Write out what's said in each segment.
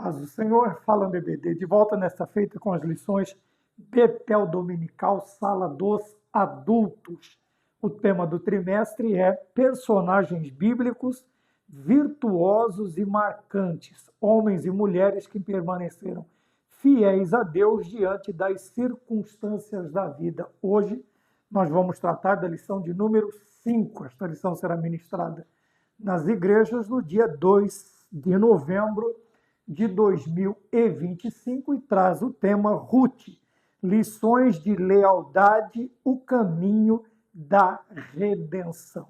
Paz do Senhor, fala BBD, de volta nesta feita com as lições Betel Dominical, Sala dos Adultos. O tema do trimestre é personagens bíblicos virtuosos e marcantes, homens e mulheres que permaneceram fiéis a Deus diante das circunstâncias da vida. Hoje nós vamos tratar da lição de número 5. Esta lição será ministrada nas igrejas no dia 2 de novembro de 2025 e traz o tema Ruth, lições de lealdade, o caminho da redenção.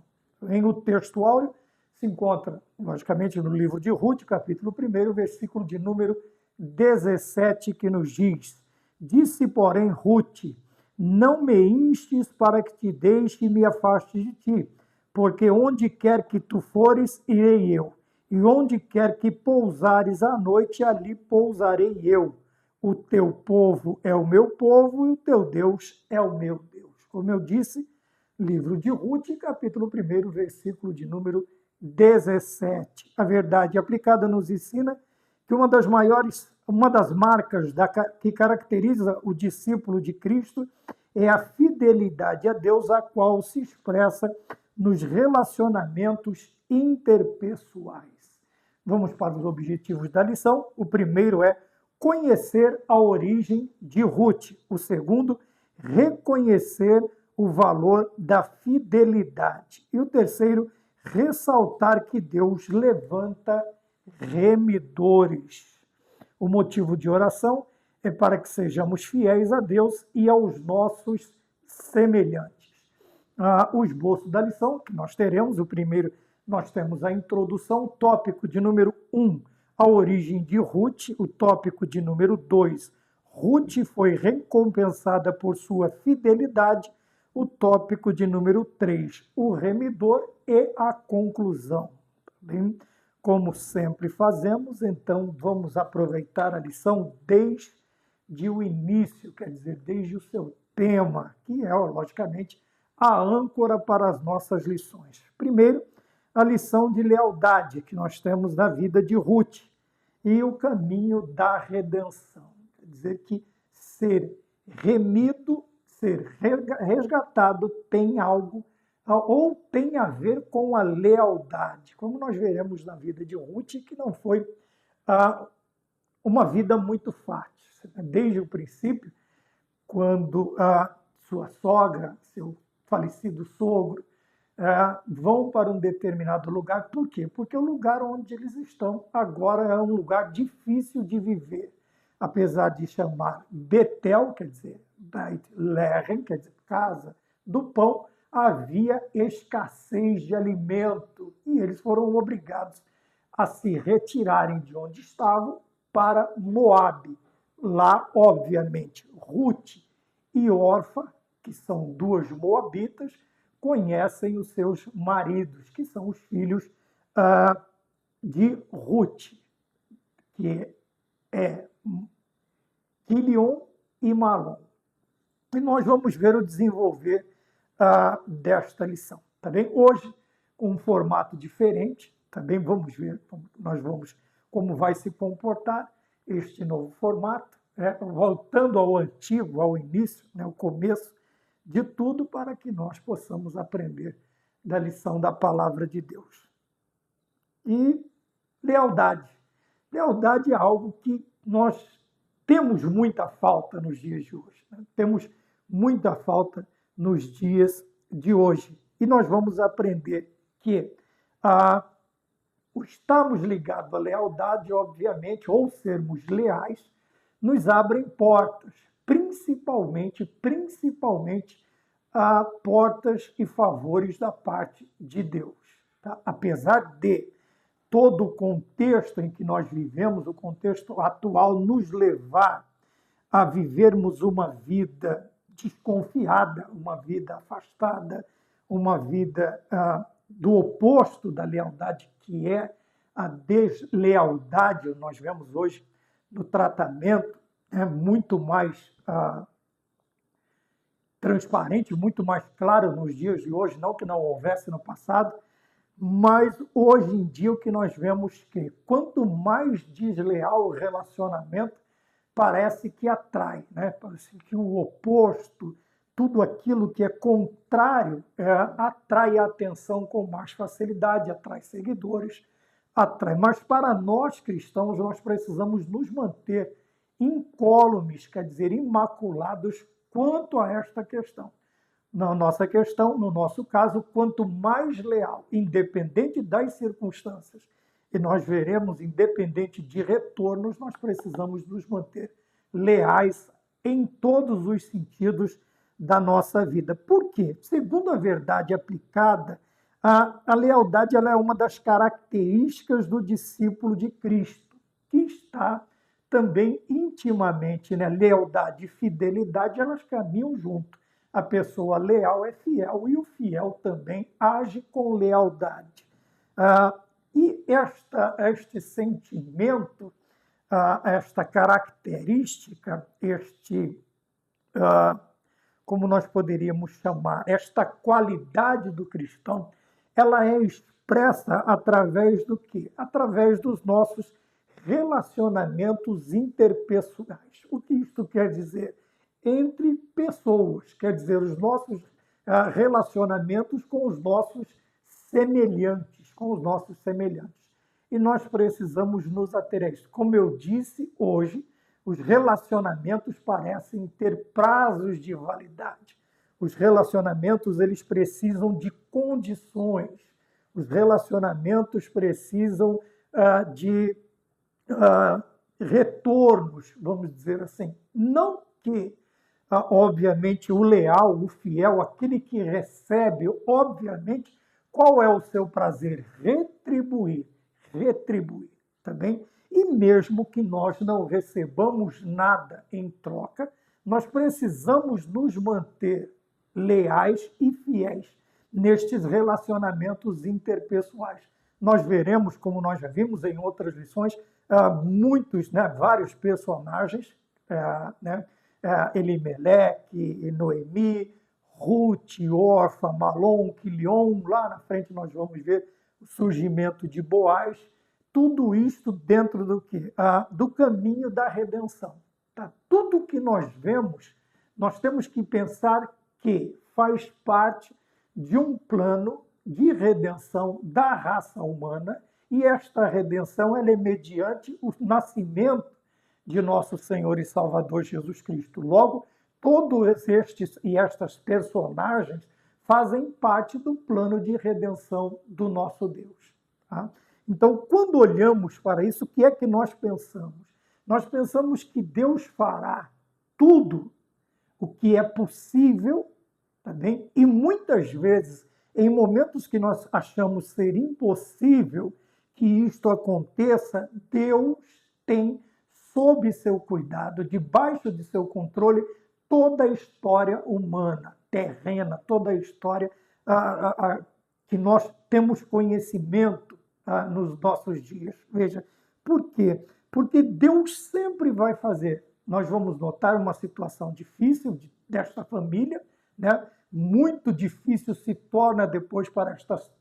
Em o texto áureo se encontra, logicamente, no livro de Ruth, capítulo 1, versículo de número 17, que nos diz: Disse, porém, Ruth, não me instes para que te deixe e me afaste de ti, porque onde quer que tu fores, irei eu. E onde quer que pousares à noite, ali pousarei eu. O teu povo é o meu povo e o teu Deus é o meu Deus. Como eu disse, livro de Ruth, capítulo 1, versículo de número 17. A verdade aplicada nos ensina que uma das marcas que caracteriza o discípulo de Cristo é a fidelidade a Deus, a qual se expressa nos relacionamentos interpessoais. Vamos para os objetivos da lição. O primeiro é conhecer a origem de Ruth. O segundo, reconhecer o valor da fidelidade. E o terceiro, ressaltar que Deus levanta remidores. O motivo de oração é para que sejamos fiéis a Deus e aos nossos semelhantes. O esboço da lição que nós teremos, o primeiro, nós temos a introdução, o tópico de número 1, a origem de Ruth, o tópico de número 2, Ruth foi recompensada por sua fidelidade, o tópico de número 3, o remidor e a conclusão. Bem, como sempre fazemos, então vamos aproveitar a lição desde o início, quer dizer, desde o seu tema, que é, logicamente, a âncora para as nossas lições. Primeiro, a lição de lealdade que nós temos na vida de Ruth e o caminho da redenção. Quer dizer que ser remido, ser resgatado tem algo ou tem a ver com a lealdade, como nós veremos na vida de Ruth, que não foi uma vida muito fácil. Desde o princípio, quando a sua sogra, seu falecido sogro, vão para um determinado lugar. Por quê? Porque o lugar onde eles estão agora é um lugar difícil de viver. Apesar de chamar Betel, quer dizer, Beit Lehem, quer dizer, casa do pão, havia escassez de alimento e eles foram obrigados a se retirarem de onde estavam para Moabe. Lá, obviamente, Ruth e Orfa, que são duas moabitas, conhecem os seus maridos, que são os filhos de Ruth, que é Quilion e Malom. E nós vamos ver o desenvolver desta lição. Tá bem? Hoje, com um formato diferente, também vamos ver como vai se comportar este novo formato, voltando ao antigo, ao início, o começo de tudo, para que nós possamos aprender da lição da palavra de Deus. E lealdade. Lealdade é algo que nós temos muita falta nos dias de hoje. Temos muita falta nos dias de hoje. E nós vamos aprender que estarmos ligados à lealdade, obviamente, ou sermos leais, nos abrem portas, principalmente portas e favores da parte de Deus. Tá? Apesar de todo o contexto em que nós vivemos, o contexto atual, nos levar a vivermos uma vida desconfiada, uma vida afastada, uma vida do oposto da lealdade, que é a deslealdade. Nós vemos hoje no tratamento muito mais transparente, muito mais claro nos dias de hoje, não que não houvesse no passado, Mas hoje em dia o que nós vemos que quanto mais desleal o relacionamento, parece que atrai, né? Parece que o oposto, tudo aquilo que é contrário, atrai a atenção com mais facilidade, atrai seguidores, atrai. Mas para nós cristãos, nós precisamos nos manter incólumes, quer dizer, imaculados quanto a esta questão. Na nossa questão, no nosso caso, quanto mais leal, independente das circunstâncias, e nós veremos, independente de retornos, nós precisamos nos manter leais em todos os sentidos da nossa vida. Por quê? Segundo a verdade aplicada, a lealdade ela é uma das características do discípulo de Cristo, que está também intimamente, né? Lealdade e fidelidade, elas caminham junto. A pessoa leal é fiel e o fiel também age com lealdade. E este sentimento, esta característica, como nós poderíamos chamar, esta qualidade do cristão, ela é expressa através do quê? Através dos nossos relacionamentos interpessoais. O que isso quer dizer? Entre pessoas, quer dizer, os nossos relacionamentos com os nossos semelhantes. E nós precisamos nos ater a isso. Como eu disse hoje, os relacionamentos parecem ter prazos de validade. Os relacionamentos, eles precisam de condições. Os relacionamentos precisam de retornos, vamos dizer assim. Não que obviamente, o leal, o fiel, aquele que recebe, obviamente, qual é o seu prazer? Retribuir, tá bem? E mesmo que nós não recebamos nada em troca, nós precisamos nos manter leais e fiéis nestes relacionamentos interpessoais. Nós veremos, como nós já vimos em outras lições, muitos, né, vários personagens, né, Elimeleque, Noemi, Ruth, Orfa, Malom, Quilion, lá na frente nós vamos ver o surgimento de Boaz, tudo isso dentro do quê? Do caminho da redenção. Tá? Tudo que nós vemos, nós temos que pensar que faz parte de um plano de redenção da raça humana, e esta redenção ela é mediante o nascimento de nosso Senhor e Salvador Jesus Cristo. Logo, todos estes e estas personagens fazem parte do plano de redenção do nosso Deus. Tá? Então, quando olhamos para isso, o que é que nós pensamos? Nós pensamos que Deus fará tudo o que é possível, tá bem? E muitas vezes, em momentos que nós achamos ser impossível que isto aconteça, Deus tem sob seu cuidado, debaixo de seu controle, toda a história humana, terrena, toda a história que nós temos conhecimento nos nossos dias. Veja, por quê? Porque Deus sempre vai fazer. Nós vamos notar uma situação difícil desta família, né? Muito difícil se torna depois para estas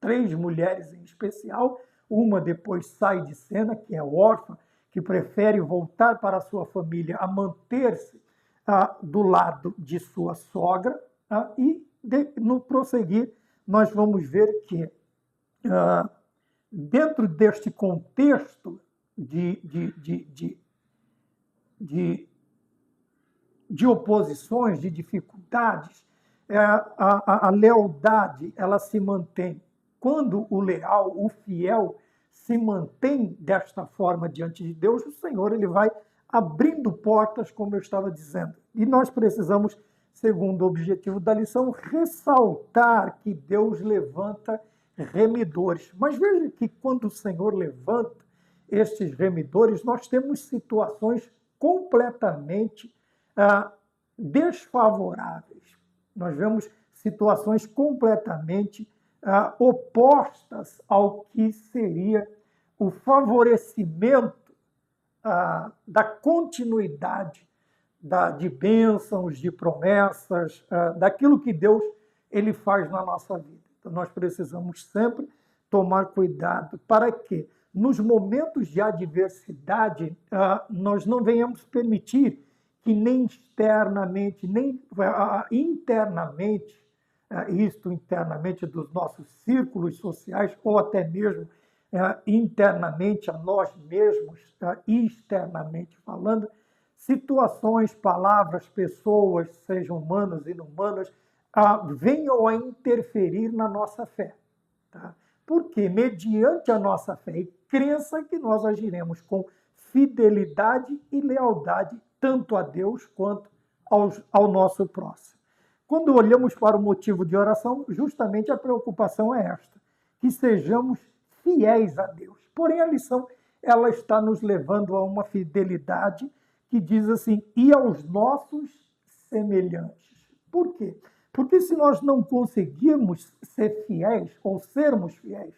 3 mulheres em especial. Uma depois sai de cena, que é órfã, que prefere voltar para a sua família a manter-se do lado de sua sogra, no prosseguir, nós vamos ver que, dentro deste contexto de oposições, de dificuldades, a lealdade ela se mantém. Quando o leal, o fiel, se mantém desta forma diante de Deus, o Senhor ele vai abrindo portas, como eu estava dizendo. E nós precisamos, segundo o objetivo da lição, ressaltar que Deus levanta remidores. Mas veja que quando o Senhor levanta estes remidores, nós temos situações completamente desfavoráveis. Nós vemos situações completamente opostas ao que seria o favorecimento da continuidade de bênçãos, de promessas, daquilo que Deus ele faz na nossa vida. Então, nós precisamos sempre tomar cuidado para que, nos momentos de adversidade, nós não venhamos permitir que nem externamente, nem internamente, isto internamente dos nossos círculos sociais, ou até mesmo internamente a nós mesmos, externamente falando, situações, palavras, pessoas, sejam humanas e inumanas, venham a interferir na nossa fé. Tá? Porque, mediante a nossa fé e crença, que nós agiremos com fidelidade e lealdade, tanto a Deus quanto ao nosso próximo. Quando olhamos para o motivo de oração, justamente a preocupação é esta, que sejamos fiéis a Deus. Porém, a lição ela está nos levando a uma fidelidade que diz assim, e aos nossos semelhantes. Por quê? Porque se nós não conseguirmos ser fiéis ou sermos fiéis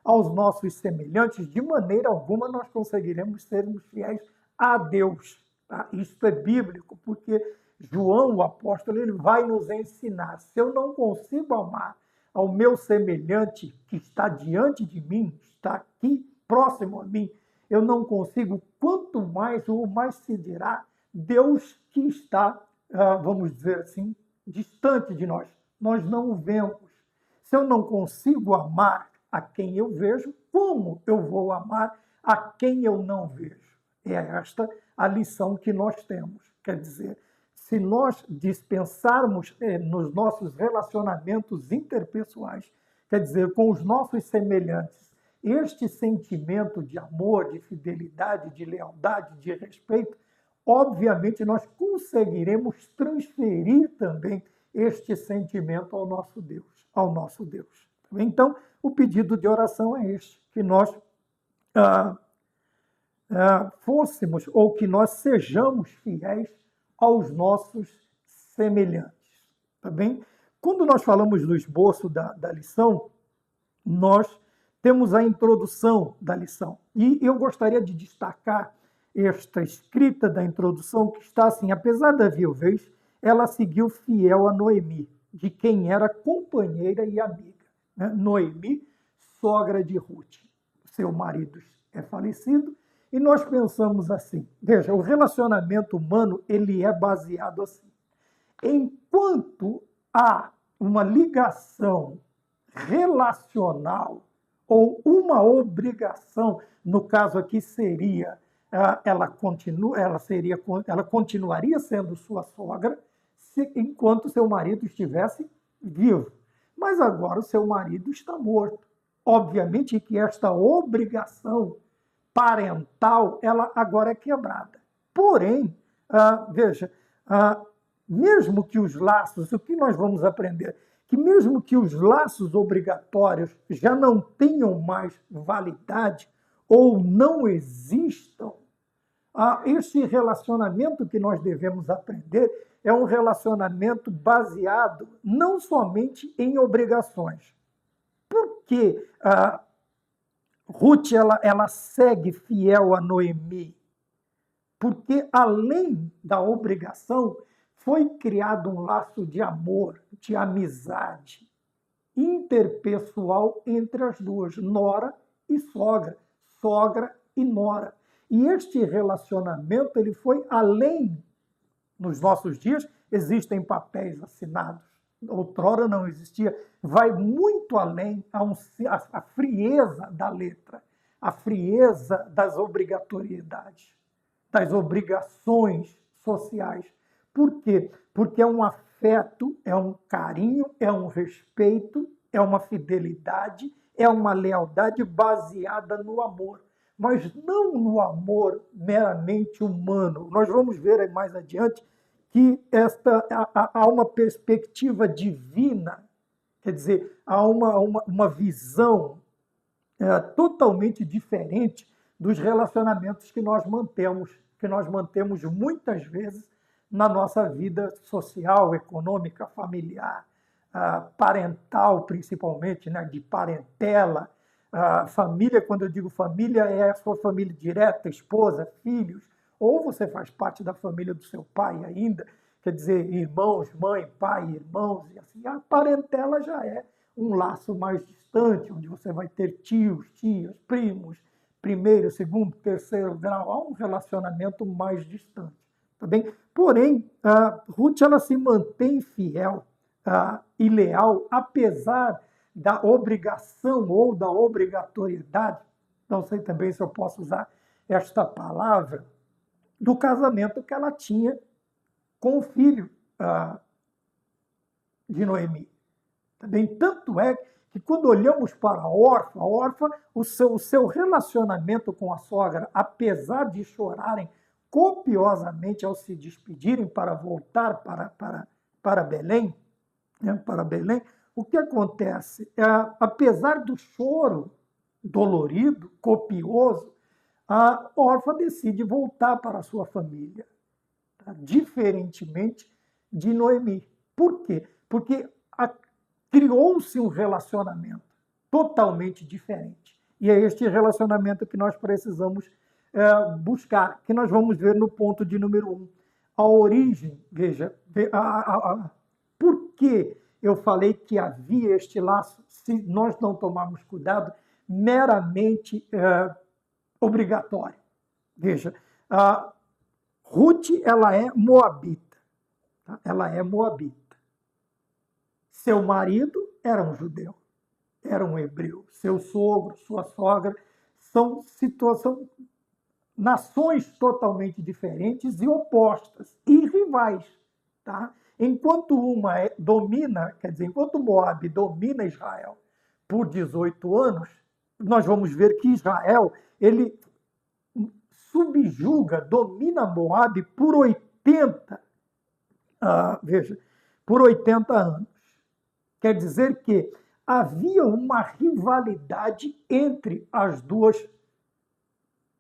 aos nossos semelhantes, de maneira alguma nós conseguiremos sermos fiéis a Deus. Tá? Isso é bíblico, porque João, o apóstolo, ele vai nos ensinar. Se eu não consigo amar ao meu semelhante que está diante de mim, está aqui próximo a mim, eu não consigo, quanto mais ou mais se dirá Deus que está, vamos dizer assim, distante de nós. Nós não o vemos. Se eu não consigo amar a quem eu vejo, como eu vou amar a quem eu não vejo? É esta a lição que nós temos. Quer dizer, se nós dispensarmos nos nossos relacionamentos interpessoais, quer dizer, com os nossos semelhantes, este sentimento de amor, de fidelidade, de lealdade, de respeito, obviamente nós conseguiremos transferir também este sentimento ao nosso Deus, ao nosso Deus. Então, o pedido de oração é este, que nós fôssemos ou que nós sejamos fiéis aos nossos semelhantes. Tá bem? Quando nós falamos do esboço da lição, nós temos a introdução da lição. E eu gostaria de destacar esta escrita da introdução, que está assim, apesar da viuvez, ela seguiu fiel a Noemi, de quem era companheira e amiga. Né? Noemi, sogra de Ruth. Seu marido é falecido, e nós pensamos assim, veja, o relacionamento humano, ele é baseado assim. Enquanto há uma ligação relacional ou uma obrigação, no caso aqui seria, ela continuaria sendo sua sogra enquanto seu marido estivesse vivo. Mas agora o seu marido está morto. Obviamente que esta obrigação parental, ela agora é quebrada. Porém, veja, mesmo que os laços, o que nós vamos aprender? Que mesmo que os laços obrigatórios já não tenham mais validade ou não existam, este relacionamento que nós devemos aprender é um relacionamento baseado não somente em obrigações. Por que Ruth ela segue fiel a Noemi? Porque além da obrigação, foi criado um laço de amor, de amizade interpessoal entre as duas, nora e sogra, sogra e nora. E este relacionamento ele foi além. Nos nossos dias existem papéis assinados, outrora não existia, vai muito além a frieza da letra, a frieza das obrigatoriedades, das obrigações sociais. Por quê? Porque é um afeto, é um carinho, é um respeito, é uma fidelidade, é uma lealdade baseada no amor, mas não no amor meramente humano. Nós vamos ver mais adiante que há uma perspectiva divina, quer dizer, há uma visão totalmente diferente dos relacionamentos que nós mantemos muitas vezes na nossa vida social, econômica, familiar, parental, principalmente, né, de parentela. Família, quando eu digo família, é a sua família direta, esposa, filhos, ou você faz parte da família do seu pai ainda, quer dizer, irmãos, mãe, pai, irmãos, e assim. A parentela já é um laço mais distante, onde você vai ter tios, tias, primos, primeiro, segundo, terceiro grau, há um relacionamento mais distante, tá bem? Porém, Ruth ela se mantém fiel e leal, apesar da obrigação ou da obrigatoriedade, não sei também se eu posso usar esta palavra, do casamento que ela tinha com o filho de Noemi. Também, tanto é que quando olhamos para a Orfa, o seu relacionamento com a sogra, apesar de chorarem copiosamente ao se despedirem para voltar para Belém, né, para Belém, o que acontece? Apesar do choro dolorido, copioso, a Orfa decide voltar para a sua família, tá? Diferentemente de Noemi. Por quê? Porque criou-se um relacionamento totalmente diferente. E é este relacionamento que nós precisamos buscar, que nós vamos ver no ponto de número 1. A origem, veja, por que eu falei que havia este laço, se nós não tomarmos cuidado, meramente obrigatório. Veja, Ruth, ela é moabita. Tá? Ela é moabita. Seu marido era um judeu, era um hebreu. Seu sogro, sua sogra, são nações totalmente diferentes e opostas, e rivais. Tá? Enquanto uma domina, quer dizer, enquanto Moab domina Israel por 18 anos, nós vamos ver que Israel, ele subjuga, domina Moab por 80, veja, por 80 anos. Quer dizer que havia uma rivalidade entre as duas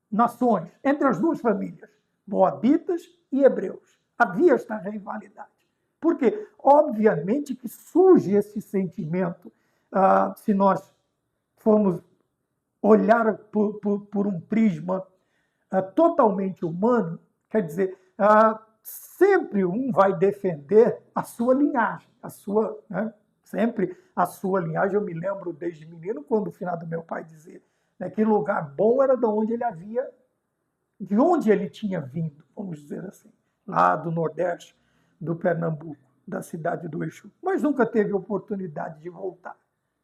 nações, entre as duas famílias, moabitas e hebreus. Havia esta rivalidade. Por quê? Obviamente que surge esse sentimento, se nós formos olhar por um prisma totalmente humano, quer dizer, sempre um vai defender a sua linhagem, sempre a sua linhagem. Eu me lembro desde menino, quando o finado meu pai dizia, né, que lugar bom era de onde ele tinha vindo, vamos dizer assim, lá do Nordeste, do Pernambuco, da cidade do Exu, mas nunca teve oportunidade de voltar.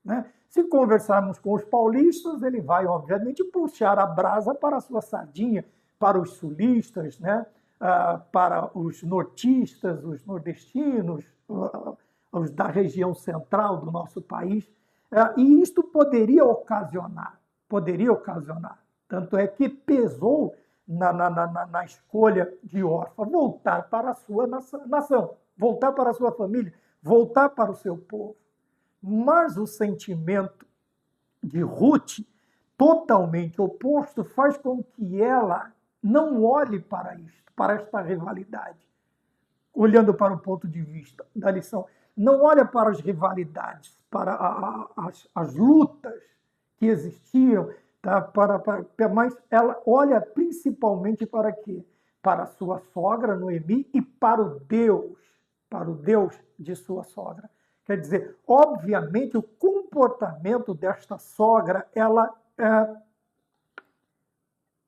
Né? Se conversarmos com os paulistas, ele vai, obviamente, puxar a brasa para a sua sardinha, para os sulistas, né? Para os nortistas, os nordestinos, os da região central do nosso país. E isto poderia ocasionar, tanto é que pesou na escolha de Orfa voltar para a sua nação, voltar para a sua família, voltar para o seu povo. Mas o sentimento de Ruth, totalmente oposto, faz com que ela não olhe para isto, para esta rivalidade. Olhando para o ponto de vista da lição, não olha para as rivalidades, para as lutas que existiam, tá? Mas ela olha principalmente para quê? Para a sua sogra, Noemi, e para o Deus de sua sogra. Quer dizer, obviamente, o comportamento desta sogra, ela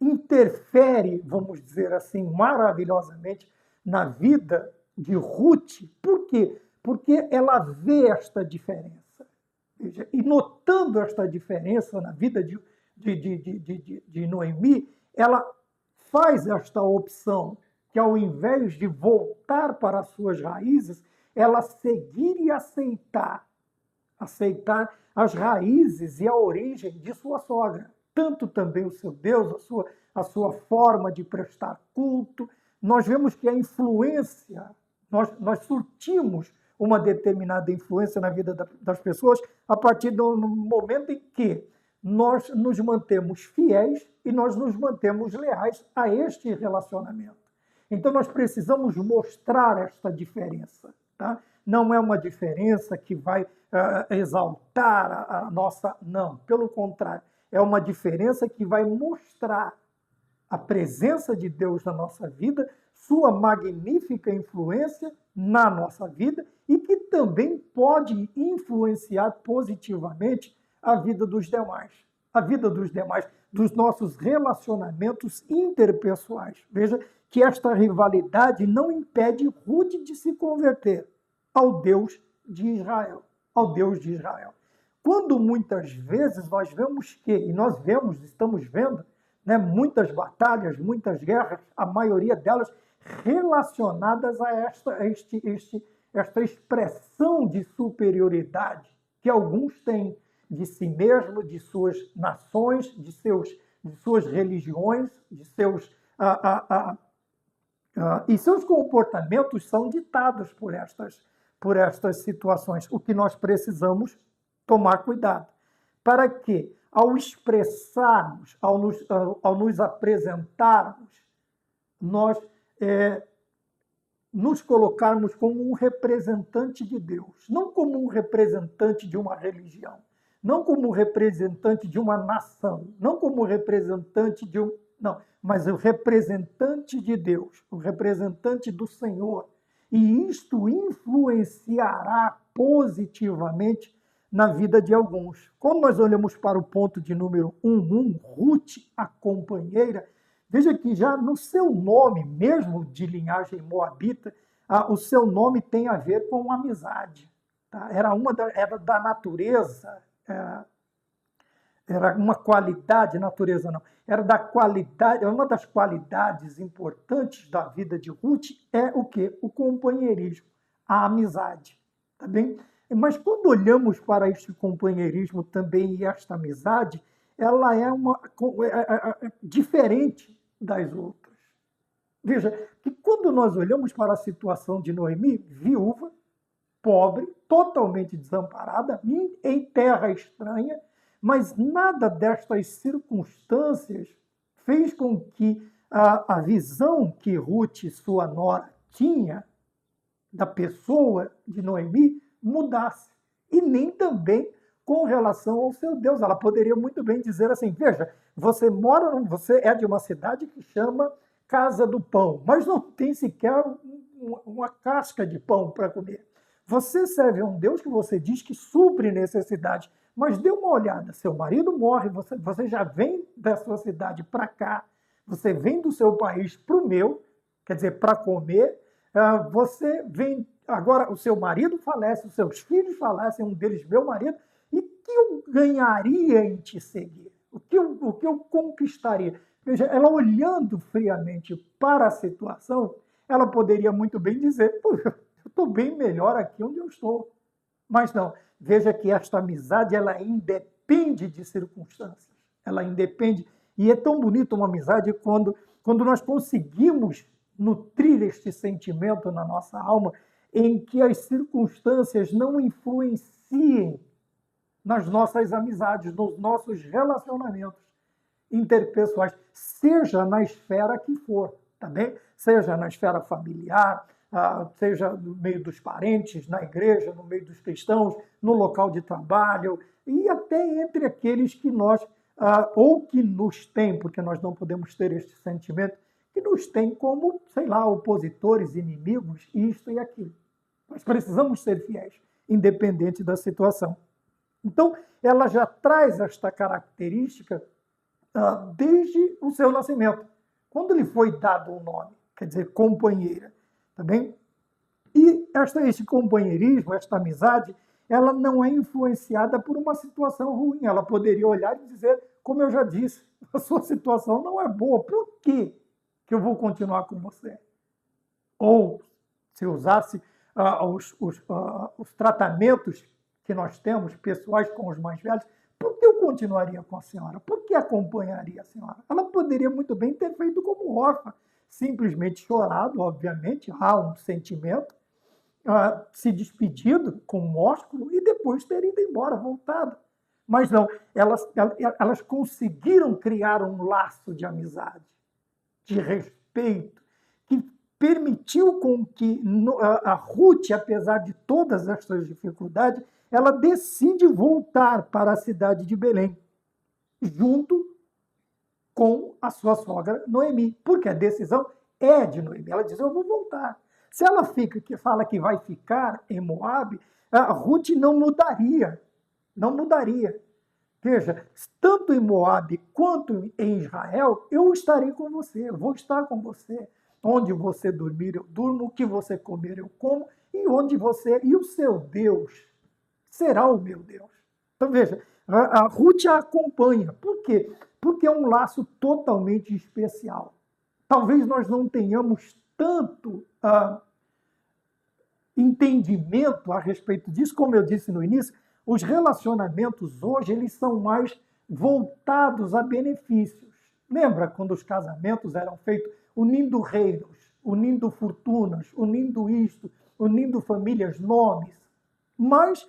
interfere, vamos dizer assim, maravilhosamente na vida de Ruth. Por quê? Porque ela vê esta diferença. Veja, e notando esta diferença na vida de Noemi, ela faz esta opção, que ao invés de voltar para as suas raízes, ela seguir e aceitar as raízes e a origem de sua sogra. Tanto também o seu Deus, a sua forma de prestar culto. Nós vemos que a influência, nós surtimos uma determinada influência na vida das pessoas a partir do momento em que nós nos mantemos fiéis e nós nos mantemos leais a este relacionamento. Então, nós precisamos mostrar esta diferença. Tá? Não é uma diferença que vai exaltar a nossa... Não, pelo contrário. É uma diferença que vai mostrar a presença de Deus na nossa vida, sua magnífica influência na nossa vida, e que também pode influenciar positivamente a vida dos demais. A vida dos demais, dos nossos relacionamentos interpessoais. Veja que esta rivalidade não impede Ruth de se converter ao Deus de Israel. Ao Deus de Israel. Quando muitas vezes nós vemos que, e nós vemos, estamos vendo, né, muitas batalhas, muitas guerras, a maioria delas relacionadas a esta expressão de superioridade que alguns têm de si mesmo, de suas nações, de suas religiões, de seus e seus comportamentos são ditados por estas situações. O que nós precisamos tomar cuidado para que, ao expressarmos, ao nos apresentarmos, nós nos colocarmos como um representante de Deus, não como um representante de uma religião, não como um representante de uma nação, não como um representante de um... Não, mas o representante de Deus, o representante do Senhor. E isto influenciará positivamente na vida de alguns. Quando nós olhamos para o ponto de número 11, Ruth, a companheira, veja que já no seu nome, mesmo de linhagem moabita, o seu nome tem a ver com amizade. Tá? Era da natureza, era uma qualidade, natureza não, era da qualidade, uma das qualidades importantes da vida de Ruth é o quê? O companheirismo, a amizade. Tá bem? Mas quando olhamos para este companheirismo também e esta amizade, ela é diferente das outras. Veja, que quando nós olhamos para a situação de Noemi, viúva, pobre, totalmente desamparada, em terra estranha, mas nada destas circunstâncias fez com que a visão que Ruth, sua nora, tinha da pessoa de Noemi mudasse. E nem também com relação ao seu Deus. Ela poderia muito bem dizer assim, veja, você é de uma cidade que chama Casa do Pão, mas não tem sequer uma casca de pão para comer. Você serve a um Deus que você diz que supre necessidade, mas dê uma olhada, seu marido morre, você já vem da sua cidade para cá, você vem do seu país para o meu, quer dizer, para comer, você vem, agora o seu marido falece, os seus filhos falecem, um deles meu marido, e o que eu ganharia em te seguir? O que eu conquistaria? Veja, ela olhando friamente para a situação, ela poderia muito bem dizer, pô, eu estou bem melhor aqui onde eu estou. Mas não, veja que esta amizade, ela independe de circunstâncias. Ela independe, e é tão bonita uma amizade quando nós conseguimos nutrir este sentimento na nossa alma, em que as circunstâncias não influenciem nas nossas amizades, nos nossos relacionamentos interpessoais, seja na esfera que for, tá bem? Seja na esfera familiar, seja no meio dos parentes, na igreja, no meio dos cristãos, no local de trabalho, e até entre aqueles que nós, ou que nos têm, porque nós não podemos ter este sentimento, que nos têm como, sei lá, opositores, inimigos, isto e aquilo. Nós precisamos ser fiéis, independente da situação. Então, ela já traz esta característica desde o seu nascimento, quando lhe foi dado o nome, quer dizer, companheira, tá bem? E este companheirismo, esta amizade, ela não é influenciada por uma situação ruim. Ela poderia olhar e dizer, como eu já disse, a sua situação não é boa, por que eu vou continuar com você? Ou, se usasse os tratamentos que nós temos, pessoais com os mais velhos, por que eu continuaria com a senhora? Por que acompanharia a senhora? Ela poderia muito bem ter feito como órfã, simplesmente chorado, obviamente, há um sentimento, se despedido com um ósculo e depois ter ido embora, voltado. Mas não, elas conseguiram criar um laço de amizade, de respeito, que permitiu com que a Ruth, apesar de todas estas dificuldades, ela decide voltar para a cidade de Belém, junto com a sua sogra Noemi, porque a decisão é de Noemi. Ela diz, eu vou voltar. Se ela fala que vai ficar em Moabe, a Ruth não mudaria. Não mudaria. Veja, tanto em Moabe quanto em Israel, eu estarei com você, eu vou estar com você. Onde você dormir, eu durmo, o que você comer, eu como, e onde você, e o seu Deus será o meu Deus. Então veja, a Ruth a acompanha. Por quê? Porque é um laço totalmente especial. Talvez nós não tenhamos tanto entendimento a respeito disso, como eu disse no início, os relacionamentos hoje eles são mais voltados a benefícios. Lembra quando os casamentos eram feitos unindo reinos, unindo fortunas, unindo isto, unindo famílias, nomes? Mas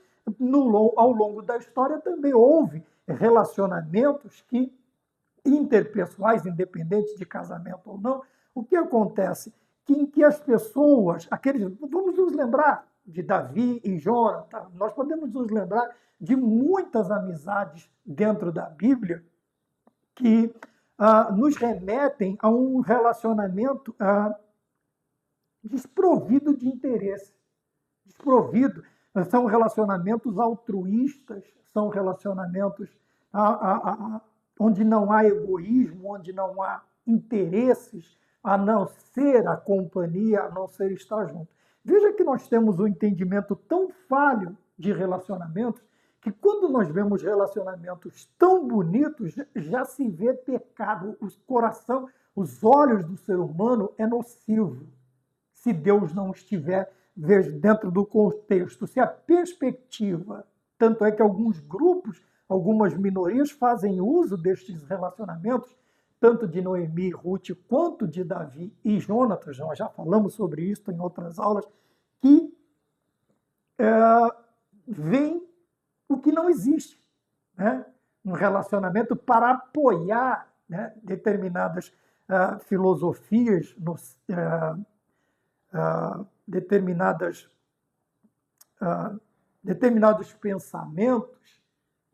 ao longo da história também houve relacionamentos que interpessoais, independente de casamento ou não. O que acontece? Em que as pessoas, vamos nos lembrar de Davi e Jonathan, nós podemos nos lembrar de muitas amizades dentro da Bíblia que nos remetem a um relacionamento desprovido de interesse, desprovido. São relacionamentos altruístas, são relacionamentos onde não há egoísmo, onde não há interesses, a não ser a companhia, a não ser estar junto. Veja que nós temos um entendimento tão falho de relacionamentos que quando nós vemos relacionamentos tão bonitos, já se vê pecado. O coração, os olhos do ser humano é nocivo se Deus não estiver dentro do contexto, se a perspectiva, tanto é que alguns grupos, algumas minorias fazem uso destes relacionamentos, tanto de Noemi, Ruth, quanto de Davi e Jonatas, nós já falamos sobre isso em outras aulas, que veem o que não existe, né? Um relacionamento para apoiar, né, determinadas filosofias, determinados pensamentos,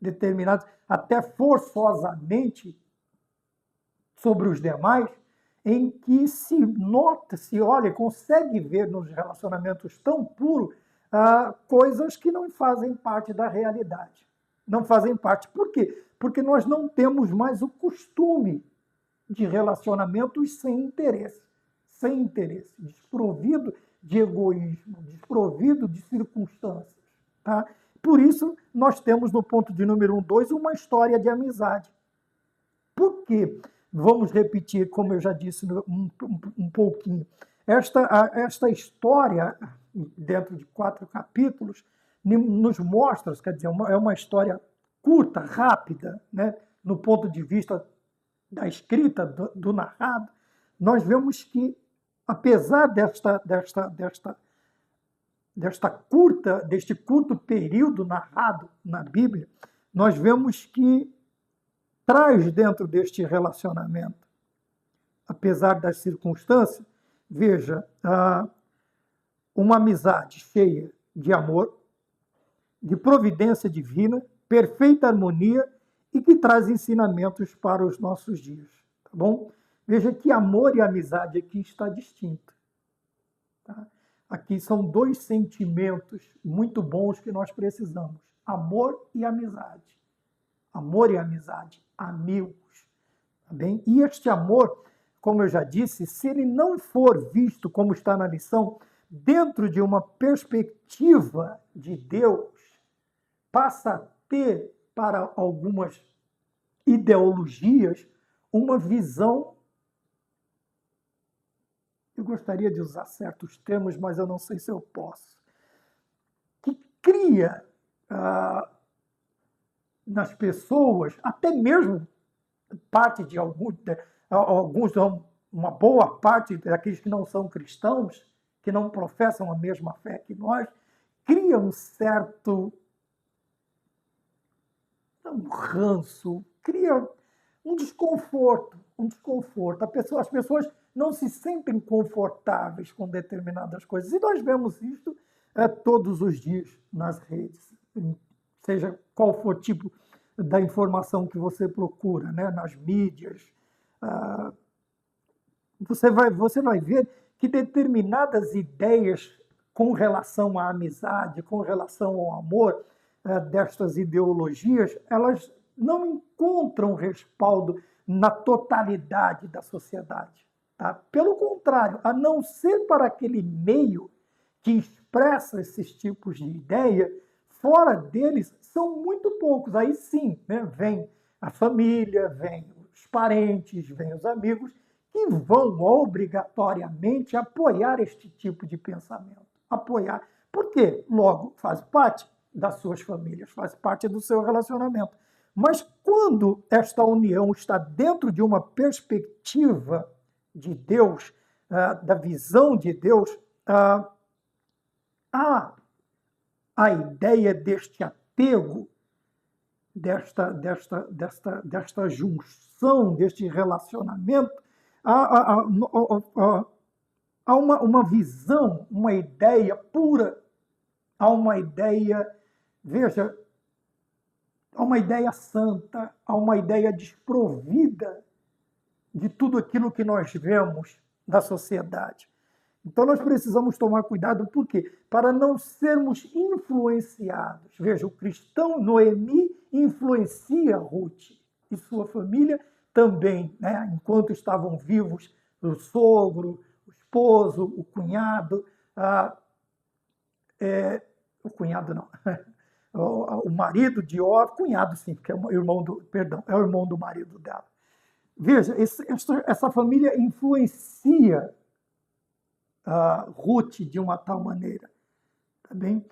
determinados até forçosamente sobre os demais, em que se nota, se olha, consegue ver nos relacionamentos tão puros coisas que não fazem parte da realidade. Não fazem parte. Por quê? Porque nós não temos mais o costume de relacionamentos sem interesse, desprovido de egoísmo, desprovido de circunstâncias. Tá? Por isso, nós temos no ponto de número 1, 2, uma história de amizade. Por quê? Vamos repetir, como eu já disse um pouquinho. Esta história, dentro de 4 capítulos, nos mostra, quer dizer, é uma história curta, rápida, né? No ponto de vista da escrita, do narrado, nós vemos que, apesar deste curto período narrado na Bíblia, nós vemos que traz dentro deste relacionamento, apesar das circunstâncias, veja, uma amizade cheia de amor, de providência divina, perfeita harmonia e que traz ensinamentos para os nossos dias, tá bom? Veja que amor e amizade aqui está distinto. Tá? Aqui são 2 sentimentos muito bons que nós precisamos: amor e amizade. Amor e amizade, amigos. Tá bem? E este amor, como eu já disse, se ele não for visto, como está na lição, dentro de uma perspectiva de Deus, passa a ter, para algumas ideologias, uma visão. Eu gostaria de usar certos termos, mas eu não sei se eu posso. Que cria nas pessoas, até mesmo parte de alguns, uma boa parte daqueles que não são cristãos, que não professam a mesma fé que nós, cria um certo ranço, cria um desconforto. As pessoas não se sentem confortáveis com determinadas coisas. E nós vemos isso todos os dias nas redes, seja qual for o tipo da informação que você procura, né? Nas mídias. Você vai ver que determinadas ideias com relação à amizade, com relação ao amor, destas ideologias, elas não encontram respaldo na totalidade da sociedade. Tá? Pelo contrário, a não ser para aquele meio que expressa esses tipos de ideia, fora deles são muito poucos. Aí sim, né, vem a família, vem os parentes, vem os amigos, que vão obrigatoriamente apoiar este tipo de pensamento. Apoiar. Por quê? Logo, faz parte das suas famílias, faz parte do seu relacionamento. Mas quando esta união está dentro de uma perspectiva de Deus, da visão de Deus, há a ideia deste apego, desta junção, deste relacionamento, há uma visão, uma ideia pura, há uma ideia, veja, há uma ideia santa, há uma ideia desprovida de tudo aquilo que nós vemos da sociedade. Então nós precisamos tomar cuidado, por quê? Para não sermos influenciados. Veja, o cristão Noemi influencia Ruth e sua família também, né? Enquanto estavam vivos o sogro, o esposo, o cunhado, o cunhado não, o marido de Orfa, cunhado sim, porque é o irmão do marido dela. Veja, essa família influencia Ruth de uma tal maneira, tá bem?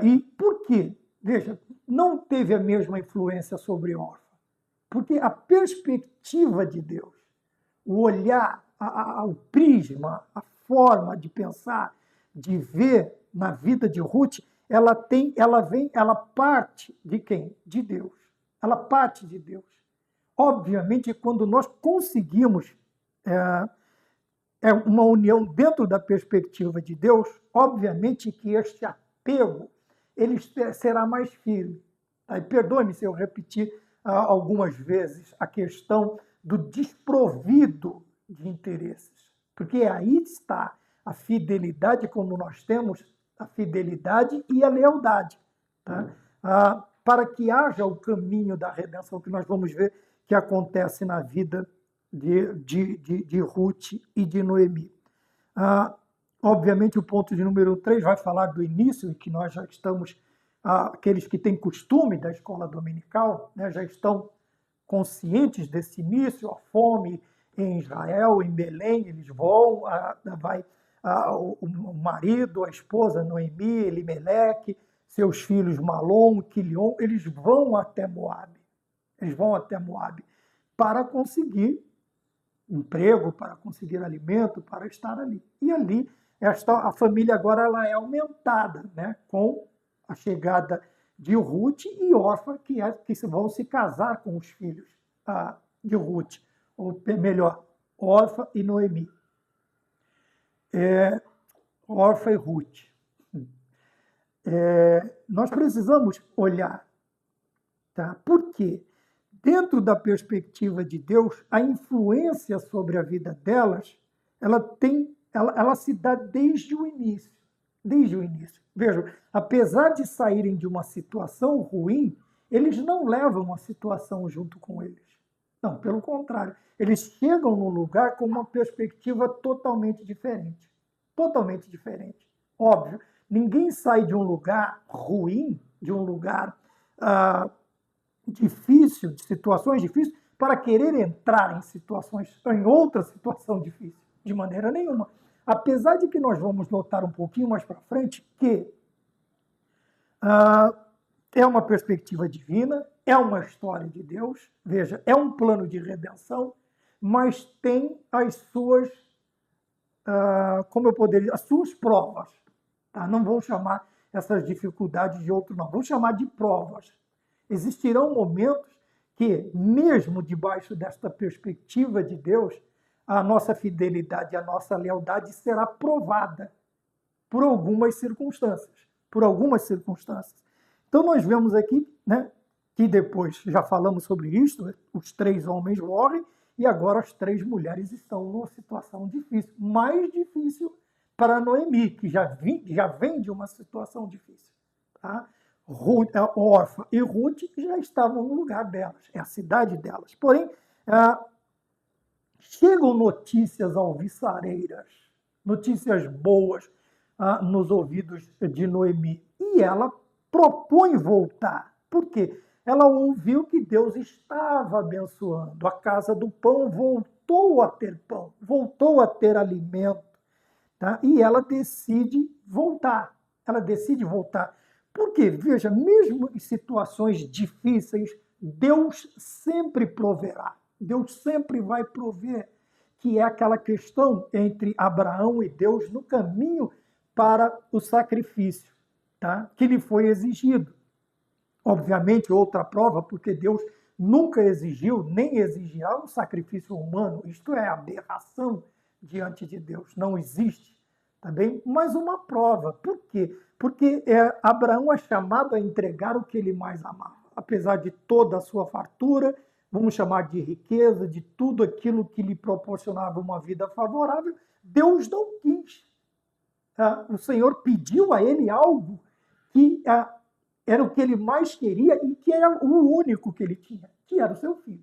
E por quê? Veja, não teve a mesma influência sobre Orfa, porque a perspectiva de Deus, o olhar, o prisma, a forma de pensar, de ver na vida de Ruth, ela parte de quem? De Deus. Ela parte de Deus. Obviamente, quando nós conseguimos uma união dentro da perspectiva de Deus, obviamente que este apego ele será mais firme. Tá? Perdoe-me se eu repetir algumas vezes a questão do desprovido de interesses, porque aí está a fidelidade, como nós temos a fidelidade e a lealdade, tá? Para que haja o caminho da redenção, que nós vamos ver que acontece na vida de Ruth e de Noemi. Obviamente, o ponto de número 3 vai falar do início, e que nós já estamos, aqueles que têm costume da escola dominical, né, já estão conscientes desse início, a fome em Israel, em Belém, eles vão, o marido, a esposa Noemi, Elimeleque, seus filhos Malom, Quilion, eles vão até Moabe. Eles vão até Moabe para conseguir emprego, para conseguir alimento, para estar ali. E ali, a família agora ela é aumentada, né, com a chegada de Ruth e Orfa, que vão se casar com os filhos de Ruth, ou melhor, Orfa e Noemi. Orfa e Ruth. Nós precisamos olhar, tá? Por quê? Dentro da perspectiva de Deus, a influência sobre a vida delas, ela se dá desde o início. Desde o início. Vejam, apesar de saírem de uma situação ruim, eles não levam a situação junto com eles. Não, pelo contrário. Eles chegam num lugar com uma perspectiva totalmente diferente. Totalmente diferente. Óbvio, ninguém sai de um lugar ruim, de um lugar difícil, de situações difíceis, para querer entrar em outra situação difícil. De maneira nenhuma. Apesar de que nós vamos notar um pouquinho mais para frente que é uma perspectiva divina, é uma história de Deus, veja, é um plano de redenção, mas tem as suas, as suas provas. Tá? Não vou chamar essas dificuldades de outro, não. Vou chamar de provas. Existirão momentos que, mesmo debaixo desta perspectiva de Deus, a nossa fidelidade, a nossa lealdade será provada por algumas circunstâncias. Por algumas circunstâncias. Então, nós vemos aqui, né, que depois já falamos sobre isto, os 3 homens morrem, e agora as 3 mulheres estão numa situação difícil, mais difícil para Noemi, que já vem de uma situação difícil. Tá? Orfa e Ruth já estavam no lugar delas, é a cidade delas. Porém, chegam notícias alvissareiras, notícias boas nos ouvidos de Noemi, e ela propõe voltar. Por quê? Ela ouviu que Deus estava abençoando, a casa do pão voltou a ter pão, voltou a ter alimento, tá? E ela decide voltar. Ela decide voltar. Porque, veja, mesmo em situações difíceis, Deus sempre proverá. Deus sempre vai prover, que é aquela questão entre Abraão e Deus no caminho para o sacrifício, tá? Que lhe foi exigido. Obviamente, outra prova, porque Deus nunca exigiu, nem exigirá um sacrifício humano. Isto é aberração diante de Deus. Não existe, tá bem? Mas uma prova. Por quê? Porque Abraão é chamado a entregar o que ele mais amava. Apesar de toda a sua fartura, vamos chamar de riqueza, de tudo aquilo que lhe proporcionava uma vida favorável, Deus não quis. O Senhor pediu a ele algo que era o que ele mais queria e que era o único que ele tinha, que era o seu filho.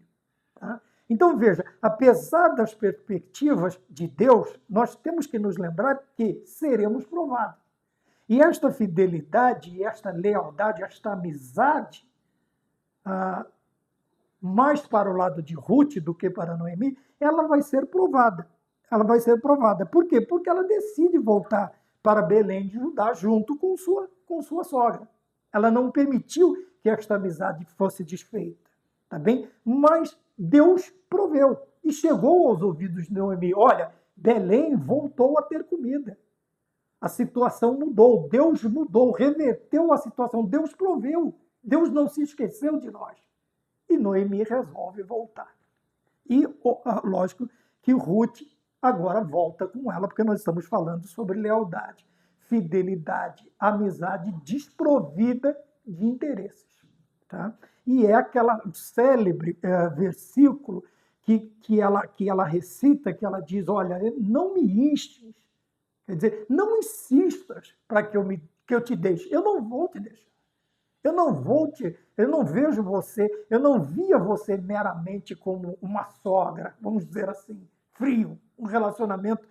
Tá? Então, veja, apesar das perspectivas de Deus, nós temos que nos lembrar que seremos provados. E esta fidelidade, esta lealdade, esta amizade, mais para o lado de Ruth do que para Noemi, ela vai ser provada. Ela vai ser provada. Por quê? Porque ela decide voltar para Belém de Judá junto com sua sogra. Ela não permitiu que esta amizade fosse desfeita, tá bem? Mas Deus proveu e chegou aos ouvidos de Noemi. Olha, Belém voltou a ter comida. A situação mudou, Deus mudou, reverteu a situação, Deus proveu. Deus não se esqueceu de nós. E Noemi resolve voltar. E, lógico, que Ruth agora volta com ela, porque nós estamos falando sobre lealdade, fidelidade, amizade desprovida de interesses. Tá? E é aquele célebre versículo que ela recita, que ela diz, olha, não me instes, quer dizer, não insistas para que eu te deixe, eu não vou te deixar. Eu não vejo você, eu não via você meramente como uma sogra, vamos dizer assim, frio, um relacionamento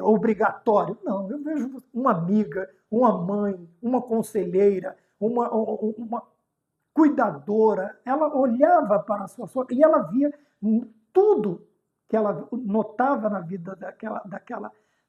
obrigatório. Não, eu vejo uma amiga, uma mãe, uma conselheira, uma cuidadora. Ela olhava para a sua sogra e ela via tudo que ela notava na vida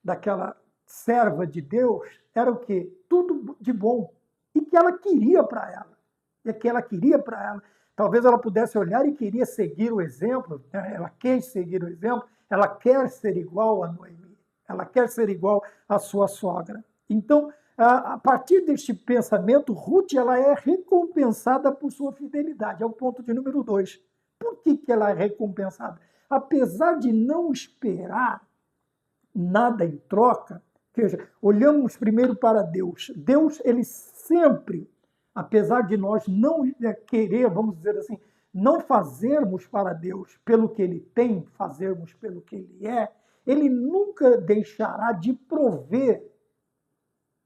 daquela serva de Deus, era o quê? Tudo de bom. E que ela queria para ela. E que ela queria para ela. Talvez ela pudesse olhar e queria seguir o exemplo. Ela quer seguir o exemplo. Ela quer ser igual a Noemi. Ela quer ser igual à sua sogra. Então, a partir deste pensamento, Ruth ela é recompensada por sua fidelidade. É o ponto de número 2. Por que ela é recompensada? Apesar de não esperar nada em troca, veja, olhamos primeiro para Deus. Deus, ele sempre, apesar de nós não querer, vamos dizer assim, não fazermos para Deus pelo que ele tem, fazermos pelo que ele é, ele nunca deixará de prover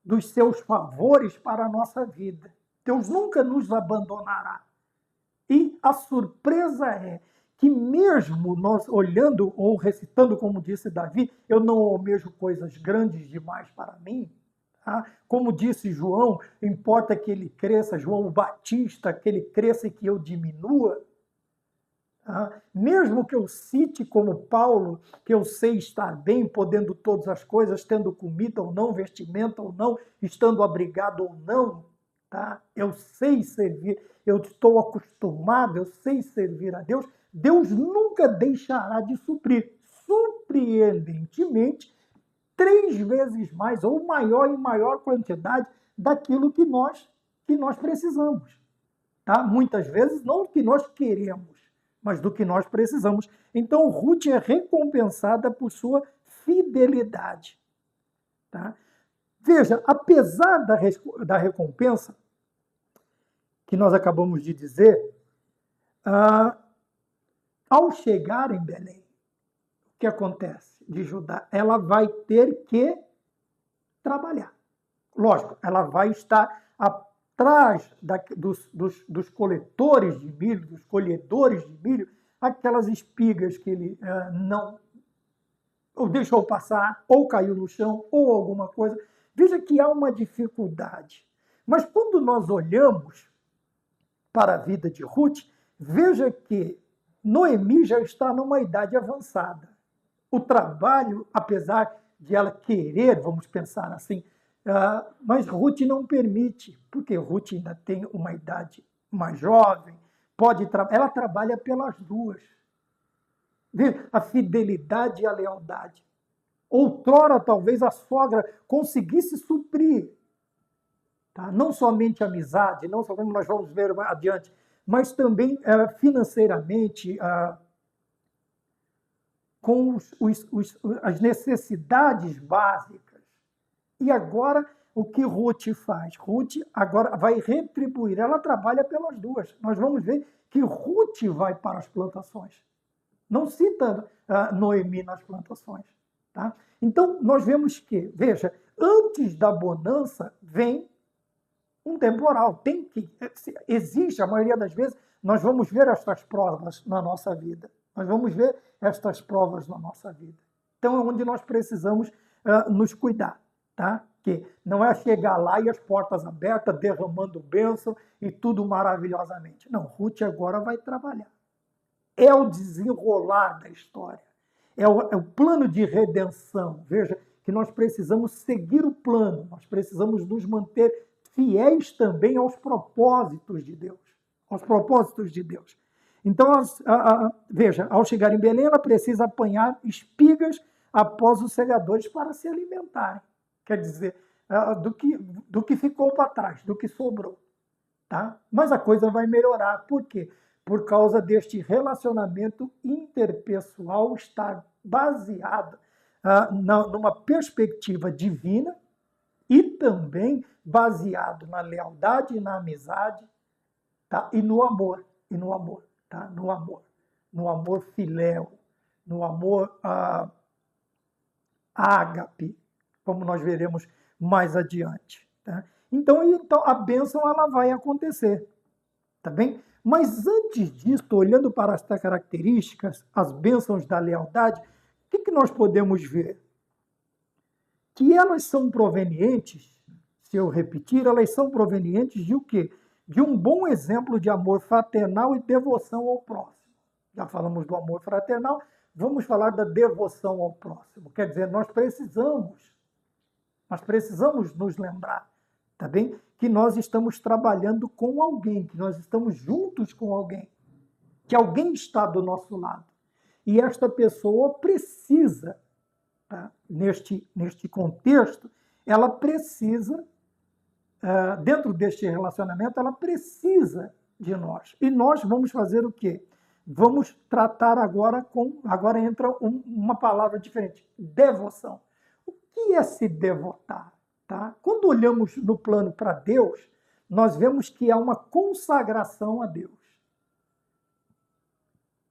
dos seus favores para a nossa vida. Deus nunca nos abandonará. E a surpresa é que mesmo nós olhando ou recitando, como disse Davi, eu não almejo coisas grandes demais para mim. Tá? Como disse João, importa que ele cresça, João Batista, que ele cresça e que eu diminua. Tá? Mesmo que eu cite como Paulo, que eu sei estar bem, podendo todas as coisas, tendo comida ou não, vestimenta ou não, estando abrigado ou não, tá? Eu sei servir, eu estou acostumado, eu sei servir a Deus. Deus nunca deixará de suprir, surpreendentemente, 3 vezes mais, ou maior em maior quantidade, daquilo que nós precisamos. Tá? Muitas vezes, não do que nós queremos, mas do que nós precisamos. Então, Ruth é recompensada por sua fidelidade. Tá? Veja, apesar da recompensa que nós acabamos de dizer, Ao chegar em Belém, o que acontece de Judá? Ela vai ter que trabalhar. Lógico, ela vai estar atrás dos coletores de milho, dos colhedores de milho, aquelas espigas que ele não ou deixou passar, ou caiu no chão, ou alguma coisa. Veja que há uma dificuldade. Mas quando nós olhamos para a vida de Ruth, veja que Noemi já está numa idade avançada. O trabalho, apesar de ela querer, vamos pensar assim, mas Ruth não permite, porque Ruth ainda tem uma idade mais jovem, ela trabalha pelas duas. Veja, a fidelidade e a lealdade. Outrora, talvez a sogra conseguisse suprir, tá? Não somente a amizade, não só como nós vamos ver adiante, mas também financeiramente, com as necessidades básicas. E agora, o que Ruth faz? Ruth agora vai retribuir, ela trabalha pelas duas. Nós vamos ver que Ruth vai para as plantações. Não cita Noemi nas plantações. Tá? Então, nós vemos que, veja, antes da bonança vem um temporal. Existe, a maioria das vezes, nós vamos ver estas provas na nossa vida. Nós vamos ver estas provas na nossa vida. Então, é onde nós precisamos nos cuidar. Tá? Que não é chegar lá e as portas abertas, derramando bênção e tudo maravilhosamente. Não, Ruth agora vai trabalhar. É o desenrolar da história. É o plano de redenção. Veja que nós precisamos seguir o plano, nós precisamos nos manter fiéis também aos propósitos de Deus. Aos propósitos de Deus. Então, veja, ao chegar em Belém, ela precisa apanhar espigas após os segadores para se alimentarem. Quer dizer, do que ficou para trás, do que sobrou. Tá? Mas a coisa vai melhorar. Por quê? Por causa deste relacionamento interpessoal estar baseado numa perspectiva divina e também baseado na lealdade e na amizade, tá? E no amor, tá? No amor filéu, no amor ágape, como nós veremos mais adiante. Tá? Então, a bênção ela vai acontecer, tá bem? Mas antes disso, olhando para as características, as bênçãos da lealdade, o que nós podemos ver? Que elas são provenientes, se eu repetir, elas são provenientes de o quê? De um bom exemplo de amor fraternal e devoção ao próximo. Já falamos do amor fraternal, vamos falar da devoção ao próximo. Quer dizer, nós precisamos nos lembrar, tá bem? Que nós estamos trabalhando com alguém, que nós estamos juntos com alguém, que alguém está do nosso lado. E esta pessoa precisa, tá? Neste contexto, ela precisa, dentro deste relacionamento, ela precisa de nós. E nós vamos fazer o quê? Vamos tratar agora entra uma palavra diferente, devoção. O que é se devotar? Tá? Quando olhamos no plano para Deus, nós vemos que há uma consagração a Deus.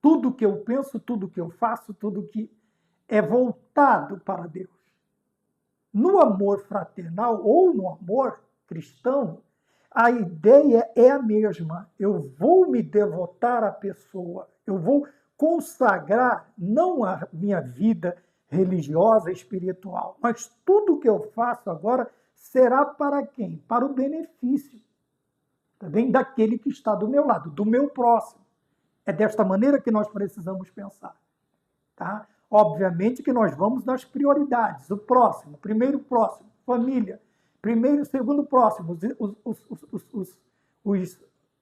Tudo que eu penso, tudo que eu faço, tudo que é voltado para Deus. No amor fraternal ou no amor cristão, a ideia é a mesma. Eu vou me devotar à pessoa, eu vou consagrar não a minha vida religiosa, espiritual, mas tudo que eu faço agora será para quem? Para o benefício também daquele que está do meu lado, do meu próximo. É desta maneira que nós precisamos pensar. Tá? Obviamente que nós vamos nas prioridades. O próximo, primeiro próximo, família. Primeiro, segundo próximo,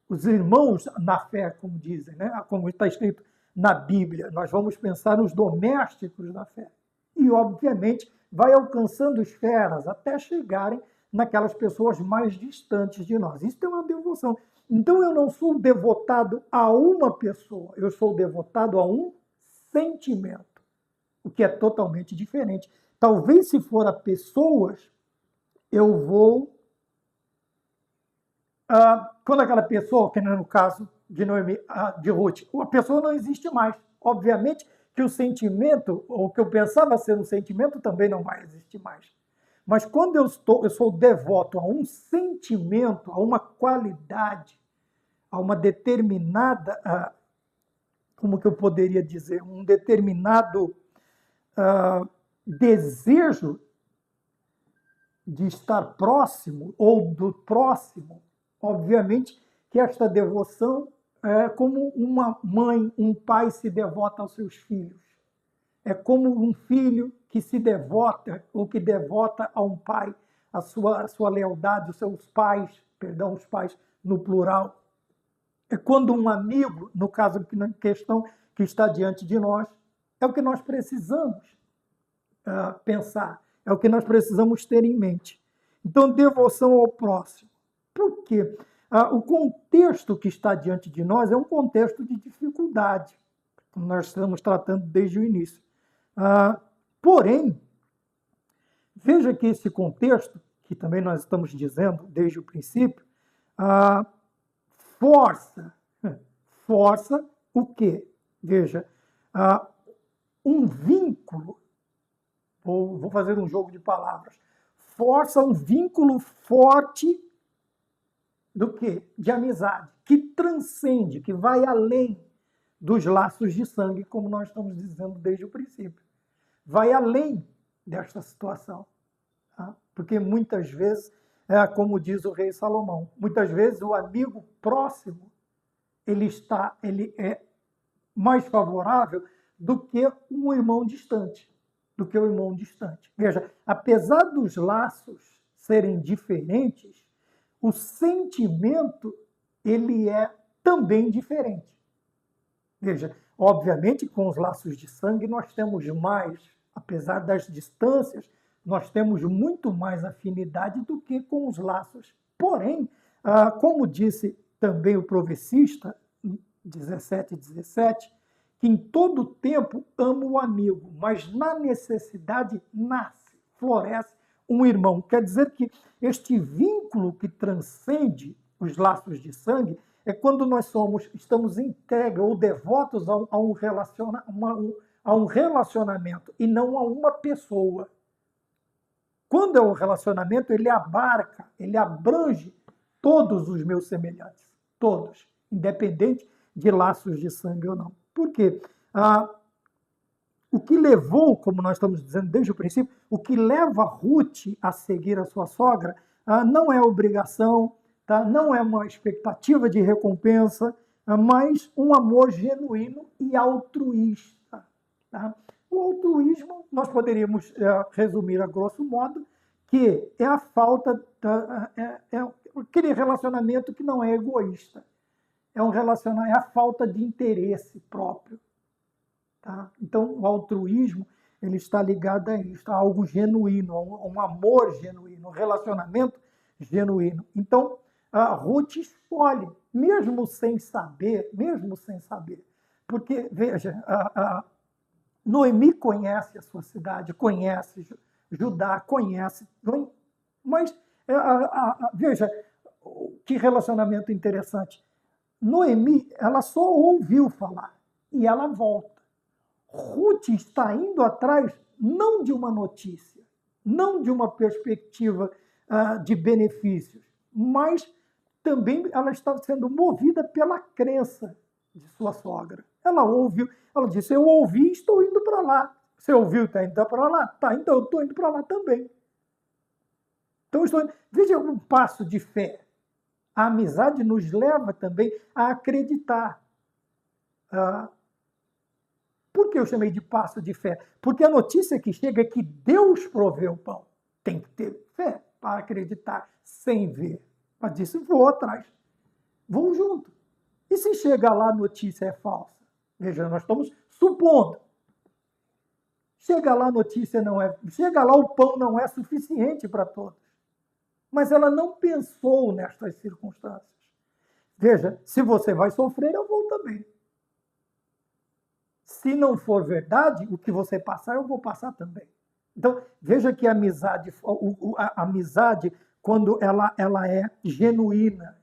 os irmãos na fé, como dizem, né? Como está escrito na Bíblia. Nós vamos pensar nos domésticos da fé. E, obviamente, vai alcançando esferas até chegarem naquelas pessoas mais distantes de nós. Isso é uma devoção. Então, eu não sou devotado a uma pessoa, eu sou devotado a um sentimento, o que é totalmente diferente. Talvez, se for a pessoas, eu vou... quando aquela pessoa, que no caso de Noemi, de Ruth, a pessoa não existe mais. Obviamente que o sentimento, ou que eu pensava ser um sentimento, também não vai existir mais. Mas quando eu sou devoto a um sentimento, a uma qualidade, a uma determinada, como que eu poderia dizer, um determinado desejo de estar próximo ou do próximo, obviamente que esta devoção é como uma mãe, um pai se devota aos seus filhos. É como um filho que se devota, ou que devota a um pai, a sua lealdade, os seus pais, perdão, os pais no plural. É quando um amigo, no caso na questão que está diante de nós, é o que nós precisamos pensar, é o que nós precisamos ter em mente. Então, devoção ao próximo. Por quê? O contexto que está diante de nós é um contexto de dificuldade, como nós estamos tratando desde o início. Porém, veja que esse contexto, que também nós estamos dizendo desde o princípio, força o quê? Veja, um vínculo, vou fazer um jogo de palavras, força um vínculo forte do quê? De amizade, que transcende, que vai além dos laços de sangue, como nós estamos dizendo desde o princípio. Vai além desta situação. Tá? Porque muitas vezes, como diz o rei Salomão, muitas vezes o amigo próximo ele é mais favorável do que um irmão distante. Veja, apesar dos laços serem diferentes, o sentimento ele é também diferente. Veja, obviamente com os laços de sangue nós temos mais, apesar das distâncias, nós temos muito mais afinidade do que com os laços. Porém, como disse também o provecista, 17:17, que em todo tempo amo o amigo, mas na necessidade nasce, floresce um irmão. Quer dizer que este vínculo que transcende os laços de sangue é quando nós estamos entregues ou devotos a um relacionamento e não a uma pessoa. Quando é um relacionamento, ele abarca, ele abrange todos os meus semelhantes, todos, independente de laços de sangue ou não. Por quê? O que levou, como nós estamos dizendo desde o princípio, o que leva Ruth a seguir a sua sogra não é obrigação, tá? Não é uma expectativa de recompensa, mas um amor genuíno e altruísta. Tá? O altruísmo, nós poderíamos resumir a grosso modo, que é a falta, é aquele relacionamento que não é egoísta. É a falta de interesse próprio. Tá? Então, o altruísmo ele está ligado a isso, a algo genuíno, a um amor genuíno, um relacionamento genuíno. Então, a Ruth escolhe, mesmo sem saber, porque, veja, Noemi conhece a sua cidade, conhece Judá, conhece, mas, veja, que relacionamento interessante. Noemi, ela só ouviu falar e ela volta. Ruth está indo atrás não de uma notícia, não de uma perspectiva de benefícios, mas também ela está sendo movida pela crença de sua sogra. Ela ouviu, ela disse, eu ouvi e estou indo para lá. Você ouviu e está indo para lá? Tá, então eu estou indo para lá também. Então, veja um passo de fé. A amizade nos leva também a acreditar. Por que eu chamei de passo de fé? Porque a notícia que chega é que Deus proveu o pão. Tem que ter fé para acreditar, sem ver. Mas disse, vou atrás. Vou junto. E se chega lá a notícia é falsa? Veja, nós estamos supondo. Chega lá a notícia não é... Chega lá o pão não é suficiente para todos. Mas ela não pensou nestas circunstâncias. Veja, se você vai sofrer, eu vou também. Se não for verdade, o que você passar, eu vou passar também. Então, veja que a amizade, quando ela é genuína,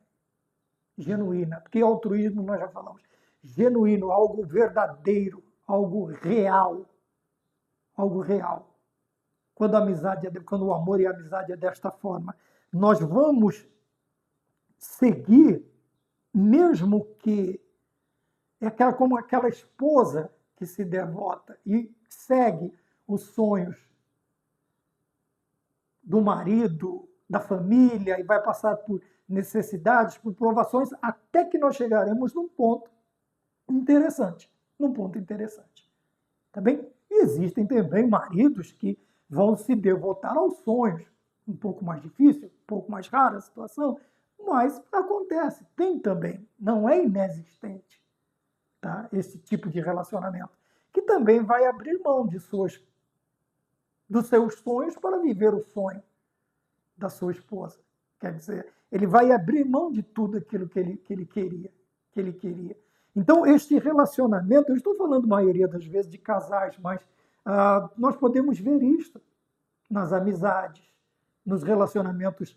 porque altruísmo nós já falamos, genuíno, algo verdadeiro, algo real, algo real. Quando o amor e a amizade é desta forma, nós vamos seguir, mesmo que como aquela esposa que se devota e segue os sonhos do marido, da família, e vai passar por necessidades, por provações, até que nós chegaremos num ponto interessante. Tá bem? E existem também maridos que vão se devotar aos sonhos. Um pouco mais difícil, um pouco mais rara a situação, mas acontece, tem também, não é inexistente, tá? Esse tipo de relacionamento, que também vai abrir mão dos seus sonhos para viver o sonho da sua esposa. Quer dizer, ele vai abrir mão de tudo aquilo que ele queria. Então, este relacionamento, eu estou falando, maioria das vezes, de casais, mas nós podemos ver isto nas amizades, nos relacionamentos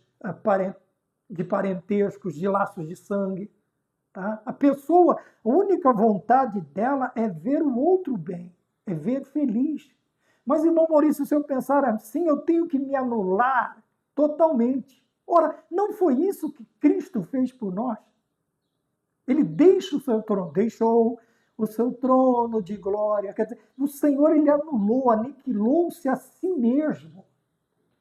de parentescos, de laços de sangue. Tá? A pessoa, a única vontade dela é ver o outro bem, é ver feliz. Mas, irmão Maurício, se eu pensar assim, eu tenho que me anular totalmente. Ora, não foi isso que Cristo fez por nós? Ele deixou o seu trono de glória. Quer dizer, o Senhor, ele anulou, aniquilou-se a si mesmo.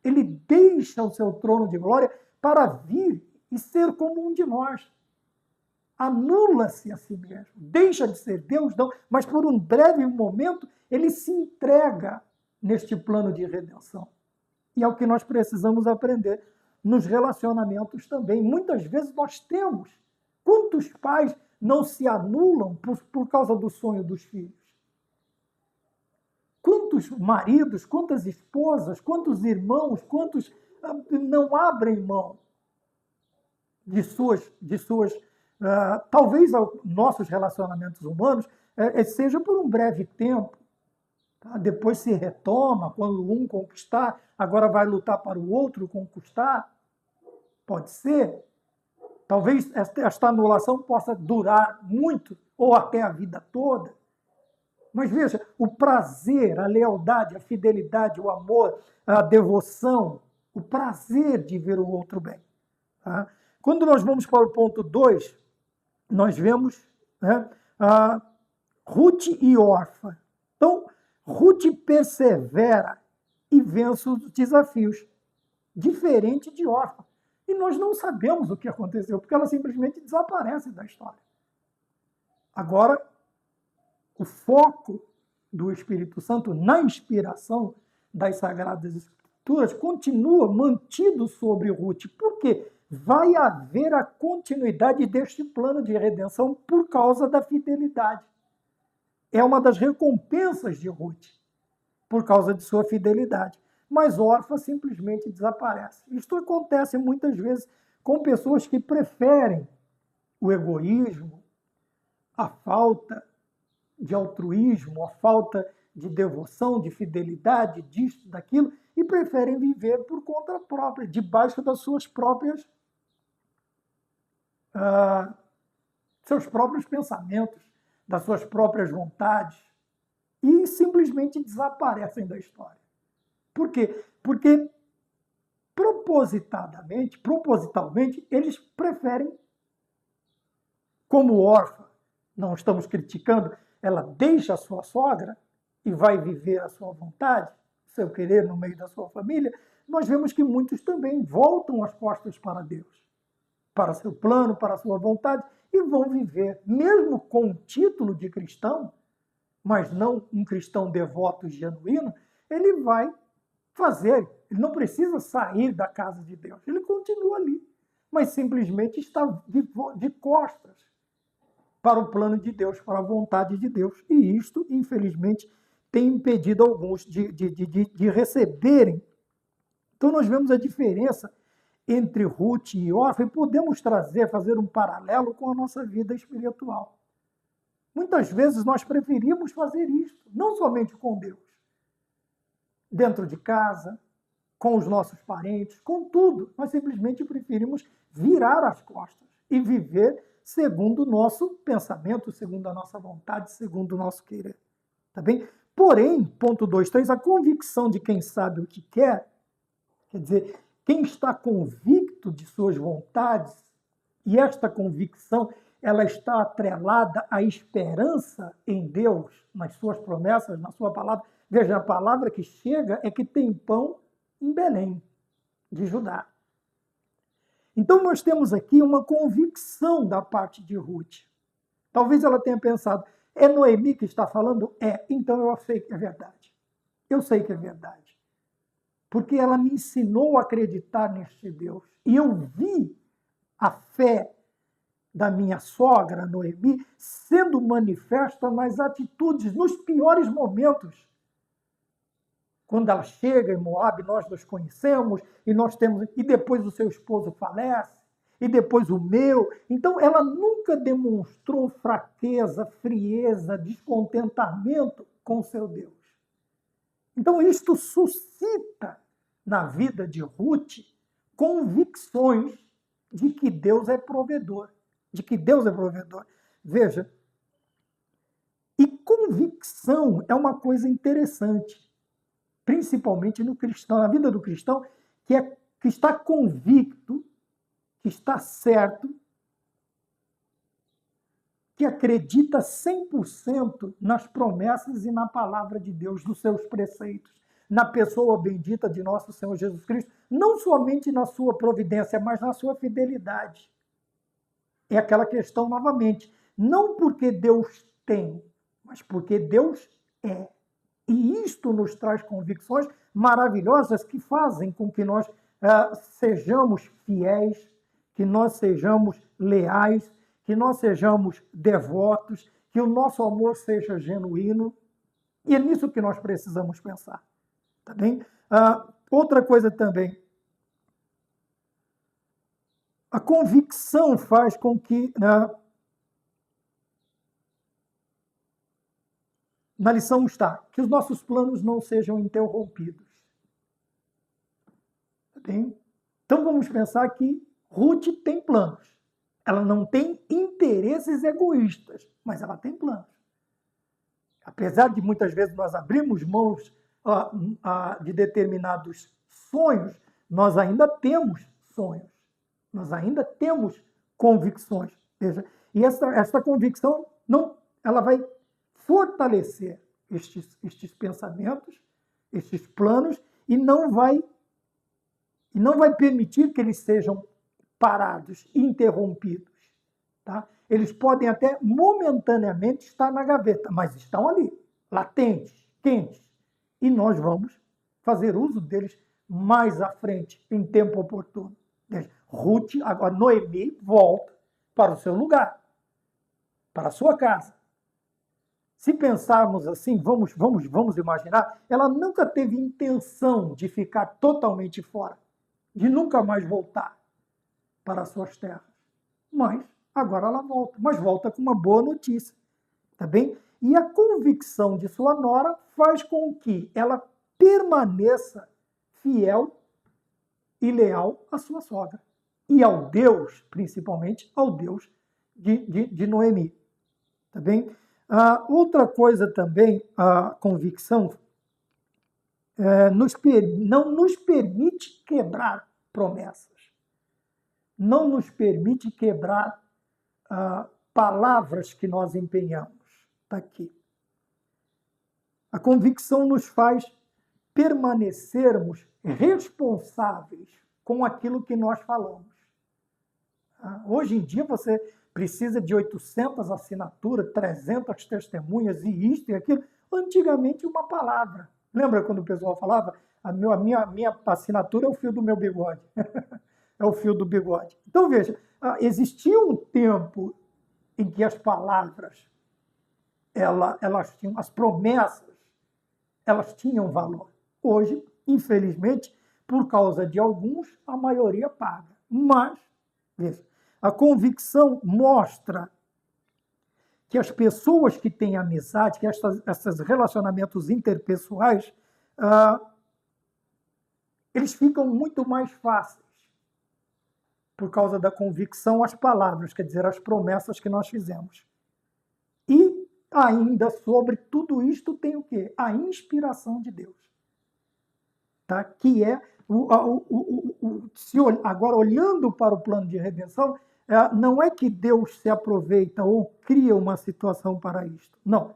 Ele deixa o seu trono de glória para vir e ser como um de nós. Anula-se a si mesmo. Deixa de ser Deus, não, mas por um breve momento ele se entrega neste plano de redenção. E é o que nós precisamos aprender nos relacionamentos também. Muitas vezes nós temos. Quantos pais não se anulam por causa do sonho dos filhos? Quantos maridos, quantas esposas, quantos irmãos, quantos não abrem mão de suas talvez nossos relacionamentos humanos seja por um breve tempo. Tá? Depois se retoma, quando um conquistar, agora vai lutar para o outro conquistar. Pode ser. Talvez esta anulação possa durar muito, ou até a vida toda. Mas veja, o prazer, a lealdade, a fidelidade, o amor, a devoção, o prazer de ver o outro bem. Tá? Quando nós vamos para o ponto 2, nós vemos, né, Ruth e Orfa. Então, Ruth persevera e vence os desafios, diferente de Orfa. E nós não sabemos o que aconteceu, porque ela simplesmente desaparece da história. Agora, o foco do Espírito Santo na inspiração das Sagradas Escrituras continua mantido sobre Ruth. Por quê? Vai haver a continuidade deste plano de redenção por causa da fidelidade. É uma das recompensas de Ruth, por causa de sua fidelidade. Mas Orfa simplesmente desaparece. Isto acontece muitas vezes com pessoas que preferem o egoísmo, a falta de altruísmo, a falta de devoção, de fidelidade, disto, daquilo, e preferem viver por conta própria, debaixo das suas próprias seus próprios pensamentos, das suas próprias vontades, e simplesmente desaparecem da história. Por quê? Porque propositalmente, eles preferem, como órfã, não estamos criticando, ela deixa a sua sogra e vai viver a sua vontade, seu querer no meio da sua família, nós vemos que muitos também voltam as costas para Deus, para seu plano, para a sua vontade, e vão viver, mesmo com o título de cristão, mas não um cristão devoto e genuíno, ele vai fazer, ele não precisa sair da casa de Deus, ele continua ali, mas simplesmente está de costas para o plano de Deus, para a vontade de Deus. E isto, infelizmente, tem impedido alguns de receberem. Então nós vemos a diferença entre Ruth e Orfa e podemos fazer um paralelo com a nossa vida espiritual. Muitas vezes nós preferimos fazer isso, não somente com Deus, dentro de casa, com os nossos parentes, com tudo. Nós simplesmente preferimos virar as costas e viver segundo o nosso pensamento, segundo a nossa vontade, segundo o nosso querer. Tá bem? Porém, ponto 2.3, a convicção de quem sabe o que quer dizer, quem está convicto de suas vontades, e esta convicção ela está atrelada à esperança em Deus, nas suas promessas, na sua palavra. Veja, a palavra que chega é que tem pão em Belém, de Judá. Então, nós temos aqui uma convicção da parte de Ruth. Talvez ela tenha pensado, é Noemi que está falando? É, então eu sei que é verdade. Eu sei que é verdade. Porque ela me ensinou a acreditar neste Deus. E eu vi a fé da minha sogra, Noemi, sendo manifesta nas atitudes, nos piores momentos. Quando ela chega em Moabe, nós nos conhecemos, e depois o seu esposo falece, e depois o meu. Então, ela nunca demonstrou fraqueza, frieza, descontentamento com o seu Deus. Então, isto suscita na vida de Ruth convicções de que Deus é provedor. De que Deus é provedor. Veja, e convicção é uma coisa interessante, principalmente no cristão, na vida do cristão, que está convicto, que está certo, que acredita 100% nas promessas e na palavra de Deus, nos seus preceitos, na pessoa bendita de nosso Senhor Jesus Cristo, não somente na sua providência, mas na sua fidelidade. É aquela questão novamente, não porque Deus tem, mas porque Deus é. E isto nos traz convicções maravilhosas que fazem com que nós sejamos fiéis, que nós sejamos leais, que nós sejamos devotos, que o nosso amor seja genuíno. E é nisso que nós precisamos pensar. Tá bem? Outra coisa também. A convicção faz com que, na lição está, que os nossos planos não sejam interrompidos. Tá bem? Então vamos pensar que Ruth tem planos. Ela não tem interesses egoístas, mas ela tem planos. Apesar de muitas vezes nós abrirmos mãos de determinados sonhos, nós ainda temos sonhos. Nós ainda temos convicções. Veja, e essa convicção ela vai fortalecer estes pensamentos, estes planos, e não vai permitir que eles sejam parados, interrompidos. Tá? Eles podem até momentaneamente estar na gaveta, mas estão ali, latentes, quentes. E nós vamos fazer uso deles mais à frente, em tempo oportuno. Ruth, agora Noemi, volta para o seu lugar, para a sua casa. Se pensarmos assim, vamos imaginar, ela nunca teve intenção de ficar totalmente fora, de nunca mais voltar para as suas terras. Mas agora ela volta, mas volta com uma boa notícia, tá bem? E a convicção de sua nora faz com que ela permaneça fiel e leal à sua sogra. E ao Deus, principalmente ao Deus de Noemi. Tá bem? Outra coisa também, a convicção não nos permite quebrar promessas. Não nos permite quebrar palavras que nós empenhamos. Está aqui. A convicção nos faz permanecermos responsáveis com aquilo que nós falamos. Hoje em dia você precisa de 800 assinaturas, 300 testemunhas e isto e aquilo. Antigamente uma palavra. Lembra quando o pessoal falava? A minha assinatura é o fio do meu bigode. É o fio do bigode. Então veja, existia um tempo em que as palavras, elas tinham, as promessas, elas tinham valor. Hoje, infelizmente, por causa de alguns, a maioria paga. Mas, veja, a convicção mostra que as pessoas que têm amizade, que esses relacionamentos interpessoais, eles ficam muito mais fáceis por causa da convicção às palavras, quer dizer, às promessas que nós fizemos. E ainda sobre tudo isto tem o quê? A inspiração de Deus. Tá? Que é, agora olhando para o plano de redenção, não é que Deus se aproveita ou cria uma situação para isto. Não.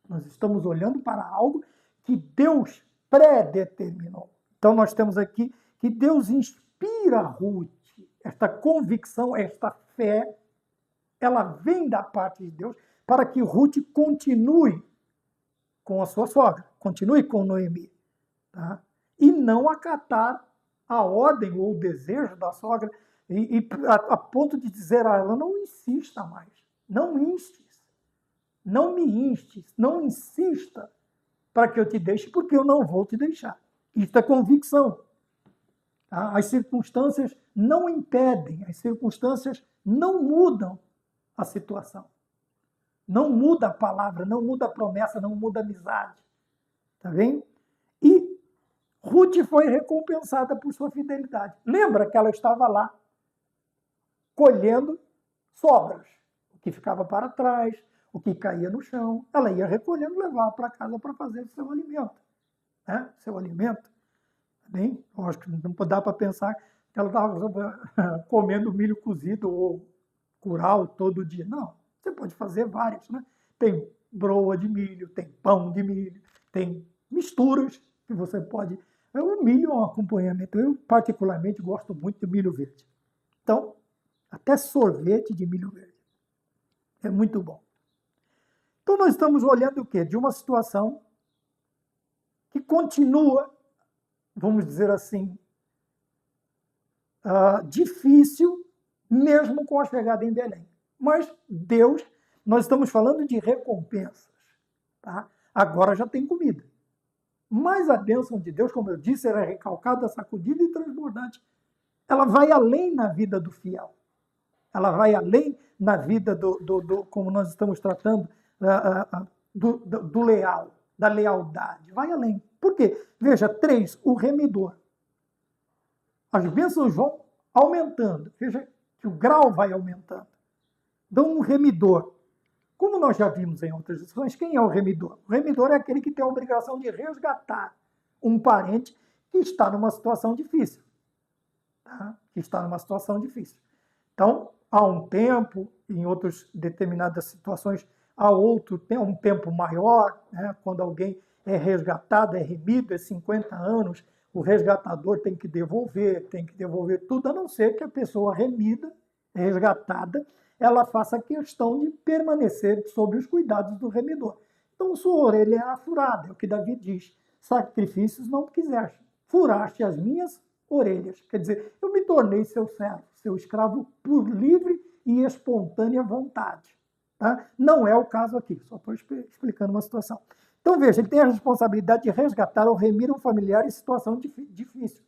Nós estamos olhando para algo que Deus predeterminou. Então nós temos aqui que Deus inspira Ruth. Esta convicção, esta fé, ela vem da parte de Deus para que Ruth continue com a sua sogra, continue com Noemi. Tá? E não acatar a ordem ou o desejo da sogra a ponto de dizer a ela, não insista mais, não instes, não me instes, não insista para que eu te deixe, porque eu não vou te deixar. Isto é convicção. Tá? As circunstâncias não impedem, as circunstâncias não mudam a situação. Não muda a palavra, não muda a promessa, não muda a amizade. Tá bem? E Ruth foi recompensada por sua fidelidade. Lembra que ela estava lá, colhendo sobras. O que ficava para trás, o que caía no chão, ela ia recolhendo e levava para casa para fazer o seu alimento. Né? Seu alimento. Tá bem? Acho que não dá para pensar que ela estava comendo milho cozido ou curau todo dia. Não, você pode fazer vários. Né? Tem broa de milho, tem pão de milho, tem misturas que você pode... O milho é um acompanhamento. Eu, particularmente, gosto muito de milho verde. Então, até sorvete de milho verde. É muito bom. Então, nós estamos olhando o quê? De uma situação que continua, vamos dizer assim, difícil, mesmo com a chegada em Belém. Mas Deus, nós estamos falando de recompensas. Tá? Agora já tem comida. Mas a bênção de Deus, como eu disse, era recalcada, sacudida e transbordante. Ela vai além na vida do fiel. Ela vai além na vida como nós estamos tratando, do leal, da lealdade. Vai além. Por quê? Veja, 3, o remidor. As bênçãos vão aumentando. Veja que o grau vai aumentando. Então, um remidor. Como nós já vimos em outras discussões, quem é o remidor? O remidor é aquele que tem a obrigação de resgatar um parente que está numa situação difícil. Tá? Que está numa situação difícil. Então, há um tempo, em outras determinadas situações, há outro, tem um tempo maior, né? Quando alguém é resgatado, é remido, é 50 anos, o resgatador tem que devolver tudo, a não ser que a pessoa remida, resgatada, ela faça questão de permanecer sob os cuidados do remidor. Então, sua orelha era furada, é o que Davi diz. Sacrifícios não quiseste, furaste as minhas orelhas. Quer dizer, eu me tornei seu servo, seu escravo por livre e espontânea vontade. Tá? Não é o caso aqui, só estou explicando uma situação. Então, veja, ele tem a responsabilidade de resgatar ou remir um familiar em situação difícil.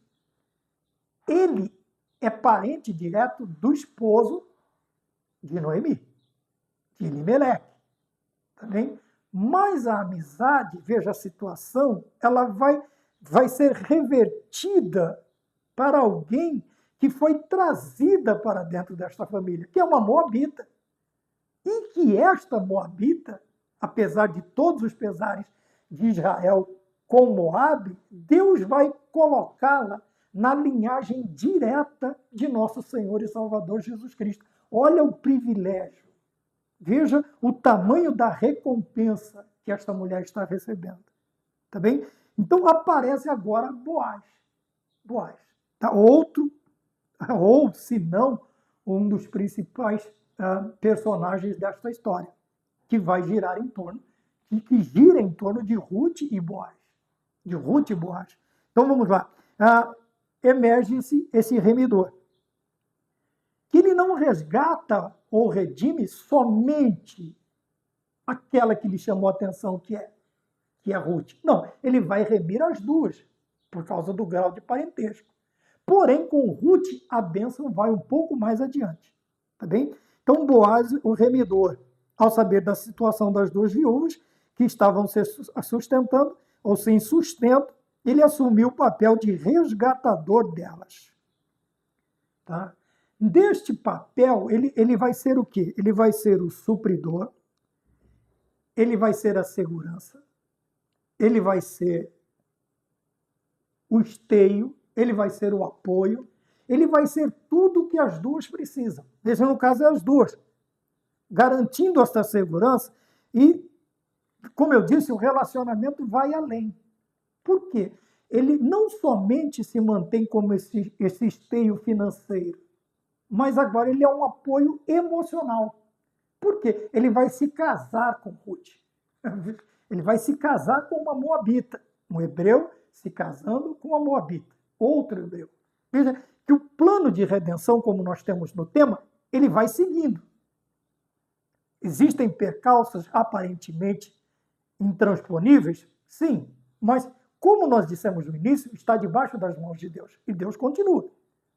Ele é parente direto do esposo de Noemi, de Elimeleque. Tá bem? Mas a amizade, veja a situação, ela vai ser revertida para alguém que foi trazida para dentro desta família, que é uma moabita. E que esta moabita, apesar de todos os pesares de Israel com Moabe, Deus vai colocá-la na linhagem direta de nosso Senhor e Salvador Jesus Cristo. Olha o privilégio. Veja o tamanho da recompensa que esta mulher está recebendo. Tá bem? Então aparece agora Boaz. Boaz. Tá? Outro, ou se não, um dos principais personagens desta história, que vai girar em torno, que gira em torno de Ruth e Boaz. De Ruth e Boaz. Então vamos lá. Emerge esse remidor. Que ele não resgata ou redime somente aquela que lhe chamou a atenção, que é Ruth. Não, ele vai remir as duas, por causa do grau de parentesco. Porém, com Ruth, a bênção vai um pouco mais adiante. Tá bem? Então, Boaz, o remidor, ao saber da situação das duas viúvas, que estavam se sustentando, ou sem sustento, ele assumiu o papel de resgatador delas. Tá? Deste papel, ele vai ser o quê? Ele vai ser o supridor, ele vai ser a segurança, ele vai ser o esteio, ele vai ser o apoio, ele vai ser tudo que as duas precisam. Esse, no caso, é as duas, garantindo essa segurança e, como eu disse, o relacionamento vai além. Por quê? Ele não somente se mantém como esse esteio financeiro, mas agora ele é um apoio emocional. Por quê? Ele vai se casar com Ruth. Ele vai se casar com uma moabita. Um hebreu se casando com uma moabita. Outro hebreu. Veja que o plano de redenção, como nós temos no tema, ele vai seguindo. Existem percalços aparentemente intransponíveis? Sim, mas como nós dissemos no início, está debaixo das mãos de Deus. E Deus continua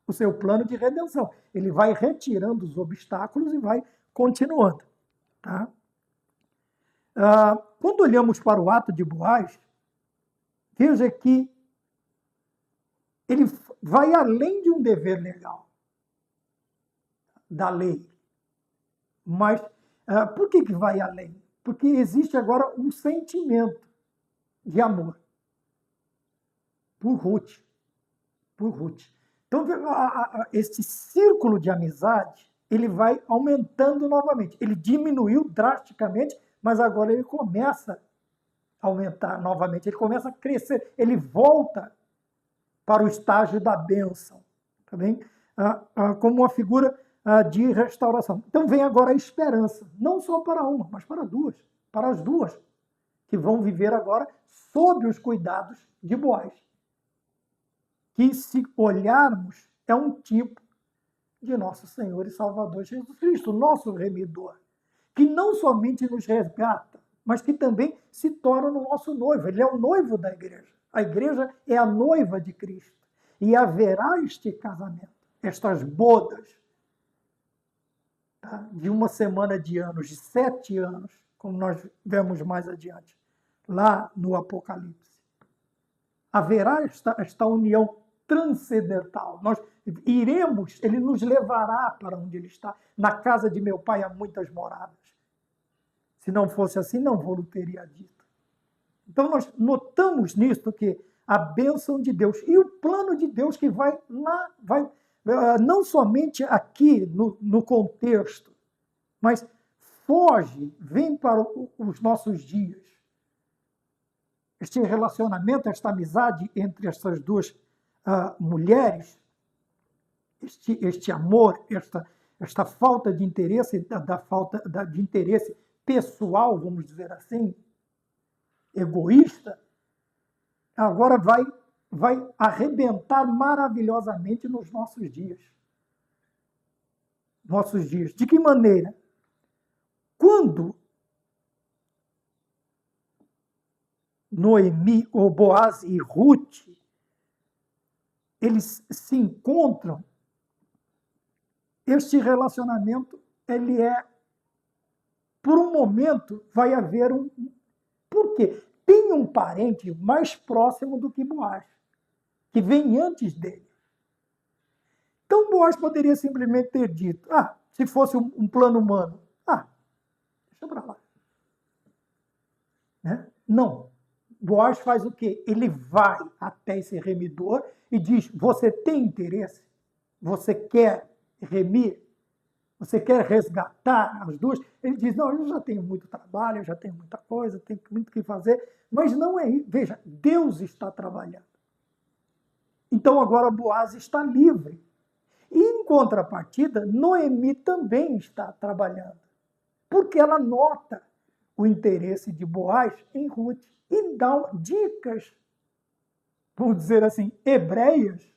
o seu plano de redenção. Ele vai retirando os obstáculos e vai continuando. Tá? Quando olhamos para o ato de Boaz, veja que ele vai além de um dever legal, da lei. Mas por que vai além? Porque existe agora um sentimento de amor por Ruth. Por Ruth. Então, esse círculo de amizade, ele vai aumentando novamente. Ele diminuiu drasticamente, mas agora ele começa a aumentar novamente. Ele começa a crescer. Ele volta para o estágio da bênção. Tá bem? Como uma figura de restauração. Então vem agora a esperança. Não só para uma, mas para duas. Para as duas. Que vão viver agora sob os cuidados de Boaz. Que, se olharmos, é um tipo de nosso Senhor e Salvador Jesus Cristo, nosso remidor, que não somente nos resgata, mas que também se torna o nosso noivo. Ele é o noivo da igreja. A igreja é a noiva de Cristo. E haverá este casamento, estas bodas, tá? De uma semana de anos, de 7 anos, como nós vemos mais adiante, lá no Apocalipse. Haverá esta união transcendental. Nós iremos, ele nos levará para onde ele está. Na casa de meu pai há muitas moradas. Se não fosse assim, não vou teria dito. Então nós notamos nisto que a bênção de Deus e o plano de Deus que vai lá, não somente aqui no contexto, mas foge, vem para os nossos dias. Este relacionamento, esta amizade entre essas duas mulheres, este amor, esta falta de interesse, da falta de interesse pessoal, vamos dizer assim, egoísta, agora vai arrebentar maravilhosamente nos nossos dias. Nossos dias. De que maneira? Quando Noemi, ou Boaz e Ruth, eles se encontram, este relacionamento, ele por um momento, vai haver Por quê? Tem um parente mais próximo do que Boaz, que vem antes dele. Então, Boaz poderia simplesmente ter dito, se fosse um plano humano, deixa pra lá. Né? Não. Boaz faz o quê? Ele vai até esse remidor e diz, você tem interesse? Você quer remir? Você quer resgatar as duas? Ele diz, não, eu já tenho muito trabalho, eu já tenho muita coisa, tenho muito o que fazer. Mas não é isso. Veja, Deus está trabalhando. Então agora Boaz está livre. E em contrapartida, Noemi também está trabalhando. Porque ela nota o interesse de Boaz em Ruth e dá dicas, vamos dizer assim, hebreias,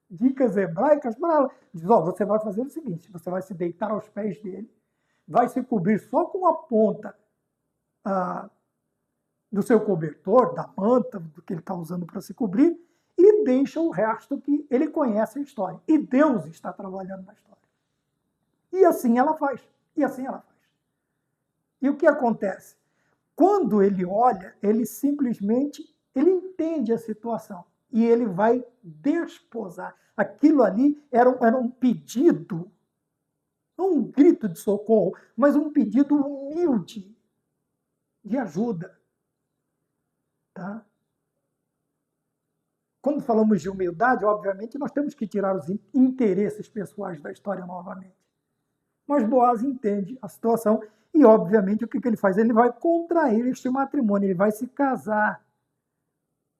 dicas hebraicas para ela. Diz, você vai fazer o seguinte, você vai se deitar aos pés dele, vai se cobrir só com a ponta do seu cobertor, da manta, do que ele está usando para se cobrir, e deixa o resto que ele conhece a história. E Deus está trabalhando na história. E assim ela faz. E o que acontece? Quando ele olha, ele simplesmente entende a situação. E ele vai desposar. Aquilo ali era um pedido, não um grito de socorro, mas um pedido humilde de ajuda. Tá? Quando falamos de humildade, obviamente, nós temos que tirar os interesses pessoais da história novamente. Mas Boaz entende a situação e, obviamente, o que ele faz? Ele vai contrair este matrimônio, ele vai se casar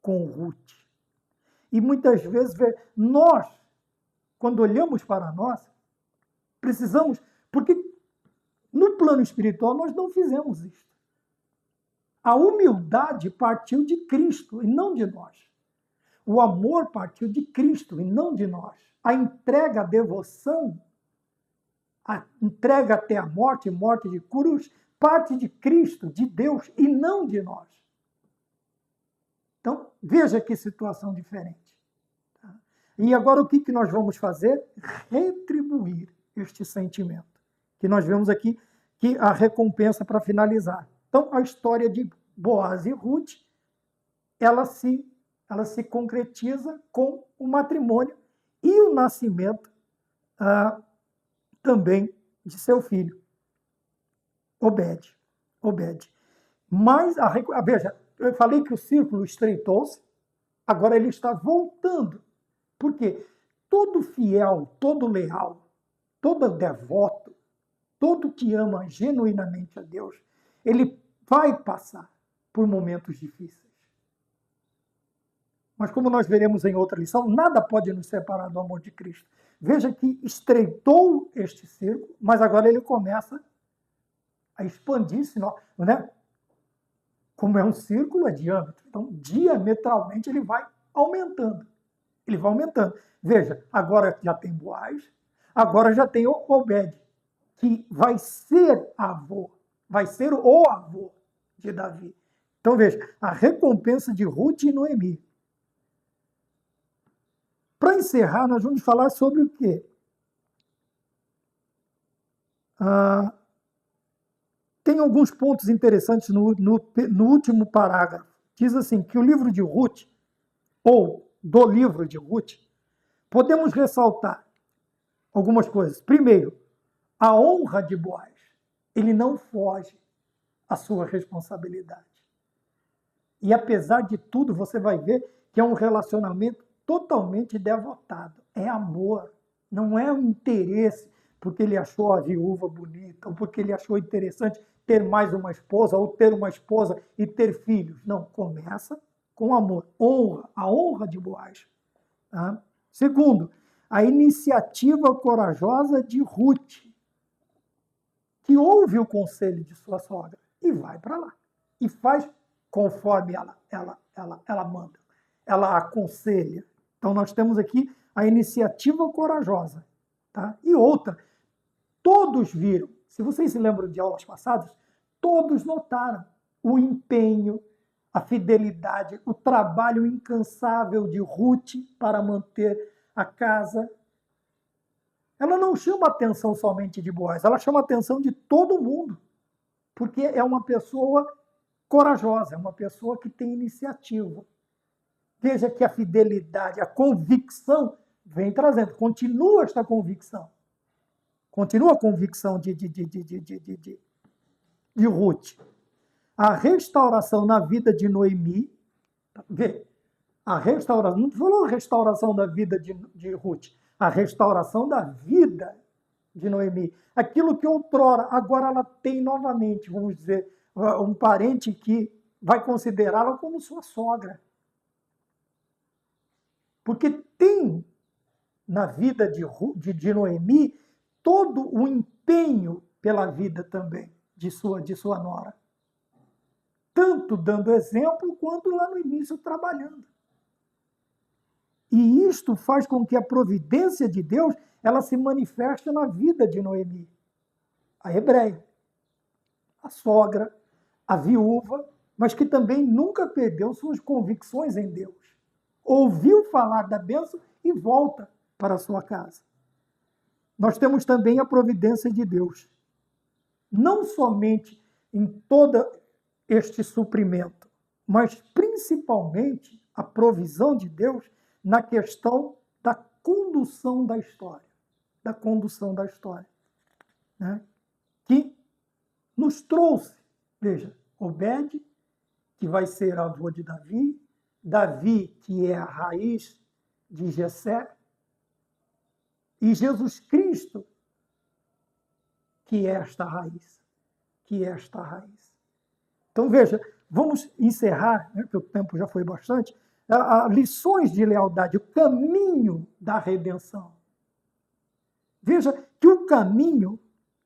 com Ruth. E muitas vezes, nós, quando olhamos para nós, precisamos, porque no plano espiritual nós não fizemos isso. A humildade partiu de Cristo e não de nós. O amor partiu de Cristo e não de nós. A entrega, a devoção, a entrega até a morte de cruz, parte de Cristo, de Deus e não de nós. Então, veja que situação diferente. Tá? E agora o que nós vamos fazer? Retribuir este sentimento. Que nós vemos aqui que a recompensa para finalizar. Então, a história de Boaz e Ruth, ela se concretiza com o matrimônio e o nascimento também de seu filho, Obed. Mas, veja, eu falei que o círculo estreitou-se, agora ele está voltando. Por quê? Todo fiel, todo leal, todo devoto, todo que ama genuinamente a Deus, ele vai passar por momentos difíceis. Mas como nós veremos em outra lição, nada pode nos separar do amor de Cristo. Veja que estreitou este círculo, mas agora ele começa a expandir-se, né? Como é um círculo, é diâmetro. Então, diametralmente, ele vai aumentando. Ele vai aumentando. Veja, agora já tem Boaz, agora já tem Obed, que vai ser avô, vai ser o avô de Davi. Então, veja, a recompensa de Ruth e Noemi. Para encerrar, nós vamos falar sobre o quê? Tem alguns pontos interessantes no último parágrafo. Diz assim, que o livro de Ruth, ou do livro de Ruth, podemos ressaltar algumas coisas. Primeiro, a honra de Boaz. Ele não foge à sua responsabilidade. E apesar de tudo, você vai ver que é um relacionamento totalmente devotado. É amor, não é um interesse porque ele achou a viúva bonita, ou porque ele achou interessante ter mais uma esposa, ou ter uma esposa e ter filhos. Não, começa com amor. Honra, a honra de Boaz. Tá? Segundo, a iniciativa corajosa de Ruth, que ouve o conselho de sua sogra e vai para lá. E faz conforme ela manda. Ela aconselha. Então, nós temos aqui a iniciativa corajosa. Tá? E outra, todos viram, se vocês se lembram de aulas passadas, todos notaram o empenho, a fidelidade, o trabalho incansável de Ruth para manter a casa. Ela não chama a atenção somente de Boaz, ela chama a atenção de todo mundo, porque é uma pessoa corajosa, é uma pessoa que tem iniciativa. Veja que a fidelidade, a convicção vem trazendo, continua esta convicção. Continua a convicção de Ruth. A restauração na vida de Noemi, vê, a restauração, não falou restauração da vida de Ruth, a restauração da vida de Noemi. Aquilo que outrora, agora ela tem novamente, vamos dizer, um parente que vai considerá-la como sua sogra. Porque tem na vida de Noemi todo o empenho pela vida também de sua nora. Tanto dando exemplo, quanto lá no início trabalhando. E isto faz com que a providência de Deus ela se manifeste na vida de Noemi, a hebreia, a sogra, a viúva, mas que também nunca perdeu suas convicções em Deus. Ouviu falar da bênção e volta para a sua casa. Nós temos também a providência de Deus. Não somente em todo este suprimento, mas principalmente a provisão de Deus na questão da condução da história. Da condução da história. Né? Que nos trouxe, veja, Obed, que vai ser avô de Davi, Davi, que é a raiz de Jessé, e Jesus Cristo, que é esta raiz, Então, veja, vamos encerrar, né, que o tempo já foi bastante, lições de lealdade, o caminho da redenção. Veja que o caminho,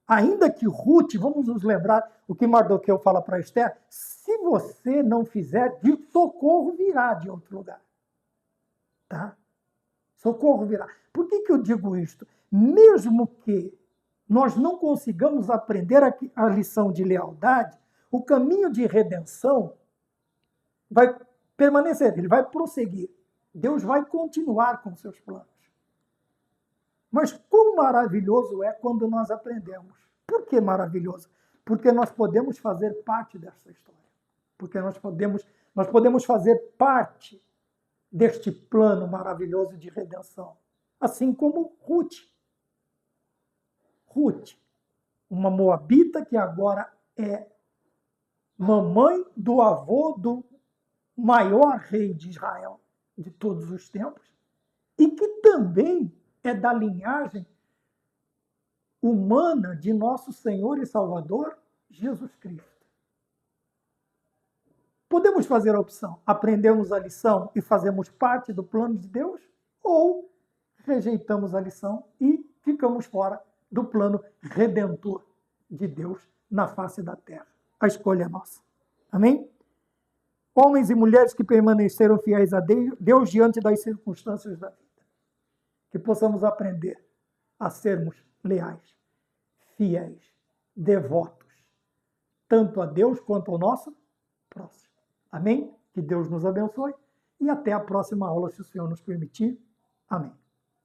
ainda que Ruth, vamos nos lembrar o que Mardoqueu fala para Esther, se você não fizer, socorro virá de outro lugar. Tá? Socorro virá. Por que eu digo isto? Mesmo que nós não consigamos aprender a lição de lealdade, o caminho de redenção vai permanecer, ele vai prosseguir. Deus vai continuar com seus planos. Mas quão maravilhoso é quando nós aprendemos. Por que maravilhoso? Porque nós podemos fazer parte dessa história. Porque nós podemos fazer parte deste plano maravilhoso de redenção. Assim como Ruth. Ruth, uma moabita que agora é mamãe do avô do maior rei de Israel de todos os tempos, e que também é da linhagem humana de nosso Senhor e Salvador, Jesus Cristo. Podemos fazer a opção, aprendemos a lição e fazemos parte do plano de Deus, ou rejeitamos a lição e ficamos fora do plano redentor de Deus na face da terra. A escolha é nossa. Amém? Homens e mulheres que permaneceram fiéis a Deus diante das circunstâncias da vida. Que possamos aprender a sermos leais, fiéis, devotos, tanto a Deus quanto ao nosso próximo. Amém? Que Deus nos abençoe e até a próxima aula, se o Senhor nos permitir. Amém.